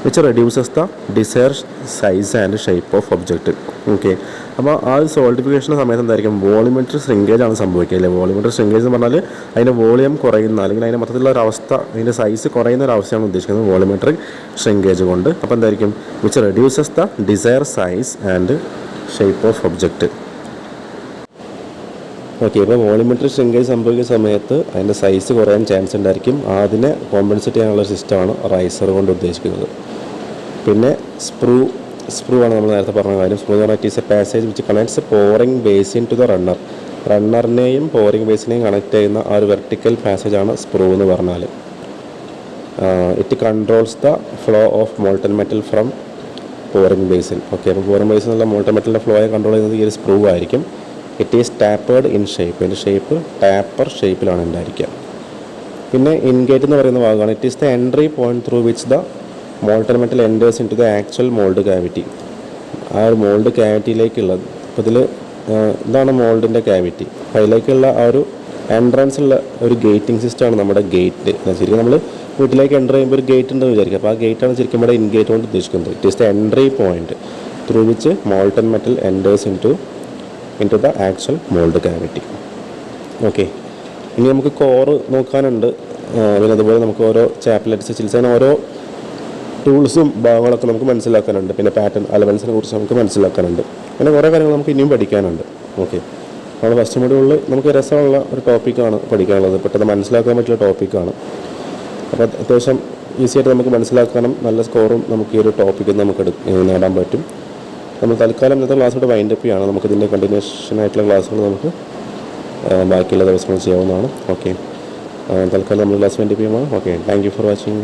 which reduces the desired size and shape of object. Okay. അപ്പോൾ ആ ഒരു സോൾട്ടിഫിക്കേഷൻ്റെ സമയത്ത് എന്തായിരിക്കും വോളിമെട്രി ശ്രിങ്കേജ് ആണ് സംഭവിക്കുക അല്ലേ. വോളിമെട്രി ശ്രിങ്കേജ് എന്ന് പറഞ്ഞാൽ അതിൻ്റെ വോളിയം കുറയുന്ന അല്ലെങ്കിൽ അതിൻ്റെ മൊത്തത്തിലുള്ള ഒരു അവസ്ഥ, അതിൻ്റെ സൈസ് കുറയുന്ന ഒരു അവസ്ഥയാണ് ഉദ്ദേശിക്കുന്നത് വോളിമെട്രിക് ശ്രിങ്കേജ് കൊണ്ട്. അപ്പോൾ എന്തായിരിക്കും which reduces the desire size and shape of object. Okay. ഇപ്പോൾ വോളിമെട്രി ശ്രിങ്കേജ് സംഭവിക്കുന്ന സമയത്ത് അതിൻ്റെ സൈസ് കുറയാൻ ചാൻസ് ഉണ്ടായിരിക്കും. അതിനെ കോമ്പൻസേറ്റ് ചെയ്യാനുള്ള സിസ്റ്റമാണ് റൈസർ കൊണ്ട് ഉദ്ദേശിക്കുന്നത്. പിന്നെ സ്പ്രൂ ആണ് നമ്മൾ നേരത്തെ പറഞ്ഞ കാര്യം. സ്പ്രൂ എന്ന് പറഞ്ഞാൽ it is a passage which connects pouring basin to the runner. റണ്ണറിനെയും പോറിംഗ് ബേസിനെയും കണക്ട് ചെയ്യുന്ന ആ ഒരു വെർട്ടിക്കൽ പാസേജാണ് സ്പ്രൂ എന്ന് പറഞ്ഞാൽ. It controls the flow of molten metal from pouring basin. Okay. അപ്പോൾ പോറിംഗ് ബേസിൻ എന്നുള്ള മോൾട്ടൻ മെറ്റലിൻ്റെ ഫ്ലോയെ കൺട്രോൾ ചെയ്യുന്നത് ഈ ഒരു സ്പ്രൂ ആയിരിക്കും. It is tapered in shape. ഇതിൻ്റെ ഷേപ്പ് ടാപ്പർ ഷേപ്പിലാണ് ഉണ്ടായിരിക്കുക. പിന്നെ ഇൻഗേറ്റ് എന്ന് പറയുന്ന ഭാഗമാണ്. It is the entry point through which the molten metal enters into the actual mould cavity. ആ ഒരു മോൾഡ് ക്യാവിറ്റിയിലേക്കുള്ളത്. അപ്പോൾ ഇതിൽ ഇതാണ് മോൾഡിൻ്റെ ക്യാവിറ്റി. അപ്പോൾ അതിലേക്കുള്ള ആ ഒരു എൻട്രൻസുള്ള ഒരു ഗേറ്റിംഗ് സിസ്റ്റമാണ് നമ്മുടെ ഗേറ്റ്. ശരിക്കും നമ്മൾ വീട്ടിലേക്ക് എൻ്റർ ചെയ്യുമ്പോൾ ഒരു ഗേറ്റ് ഉണ്ടെന്ന് വിചാരിക്കുക. അപ്പോൾ ആ ഗേറ്റാണ് ശരിക്കും ഇവിടെ ഇൻഗേറ്റ് കൊണ്ട് ഉദ്ദേശിക്കുന്നത്. It is the entry point through which molten metal enters into the actual mould cavity. Okay. ഇനി നമുക്ക് കോറ് നോക്കാനുണ്ട്. പിന്നെ അതുപോലെ നമുക്ക് ഓരോ ചാപ്റ്റർസ് ചികിത്സ ഓരോ ടൂൾസും ഭാഗങ്ങളൊക്കെ നമുക്ക് മനസ്സിലാക്കാനുണ്ട്. പിന്നെ പാറ്റേൺ അലവൻസിനെ കുറിച്ച് നമുക്ക് മനസ്സിലാക്കാനുണ്ട്. അങ്ങനെ കുറേ കാര്യങ്ങൾ നമുക്ക് ഇനിയും പഠിക്കാനുണ്ട്. ഓക്കെ. നമ്മൾ ഫസ്റ്റ് മൊഡ്യൂളിൽ നമുക്ക് രസമുള്ള ഒരു ടോപ്പിക്കാണ് പഠിക്കാനുള്ളത്. പെട്ടെന്ന് മനസ്സിലാക്കാൻ പറ്റിയ ടോപ്പിക്കാണ്. അപ്പോൾ അത്യാവശ്യം ഈസിയായിട്ട് നമുക്ക് മനസ്സിലാക്കാനും നല്ല സ്കോറും നമുക്ക് ഈ ഒരു ടോപ്പിക്കിൽ നമുക്ക് നേടാൻ പറ്റും. നമ്മൾ തൽക്കാലം ഇന്നത്തെ ക്ലാസ്സോട് വൈൻഡപ്പ് ചെയ്യുകയാണ്. നമുക്കിതിൻ്റെ കണ്ടിന്യൂഷൻ ആയിട്ടുള്ള ക്ലാസ്സുകൾ നമുക്ക് ബാക്കിയുള്ള ദിവസങ്ങൾ ചെയ്യാവുന്നതാണ്. ഓക്കെ. തൽക്കാലം നമ്മൾ ക്ലാസ് വൈൻഡപ്പ് ചെയ്യുമ്പോൾ okay. Thank you for watching.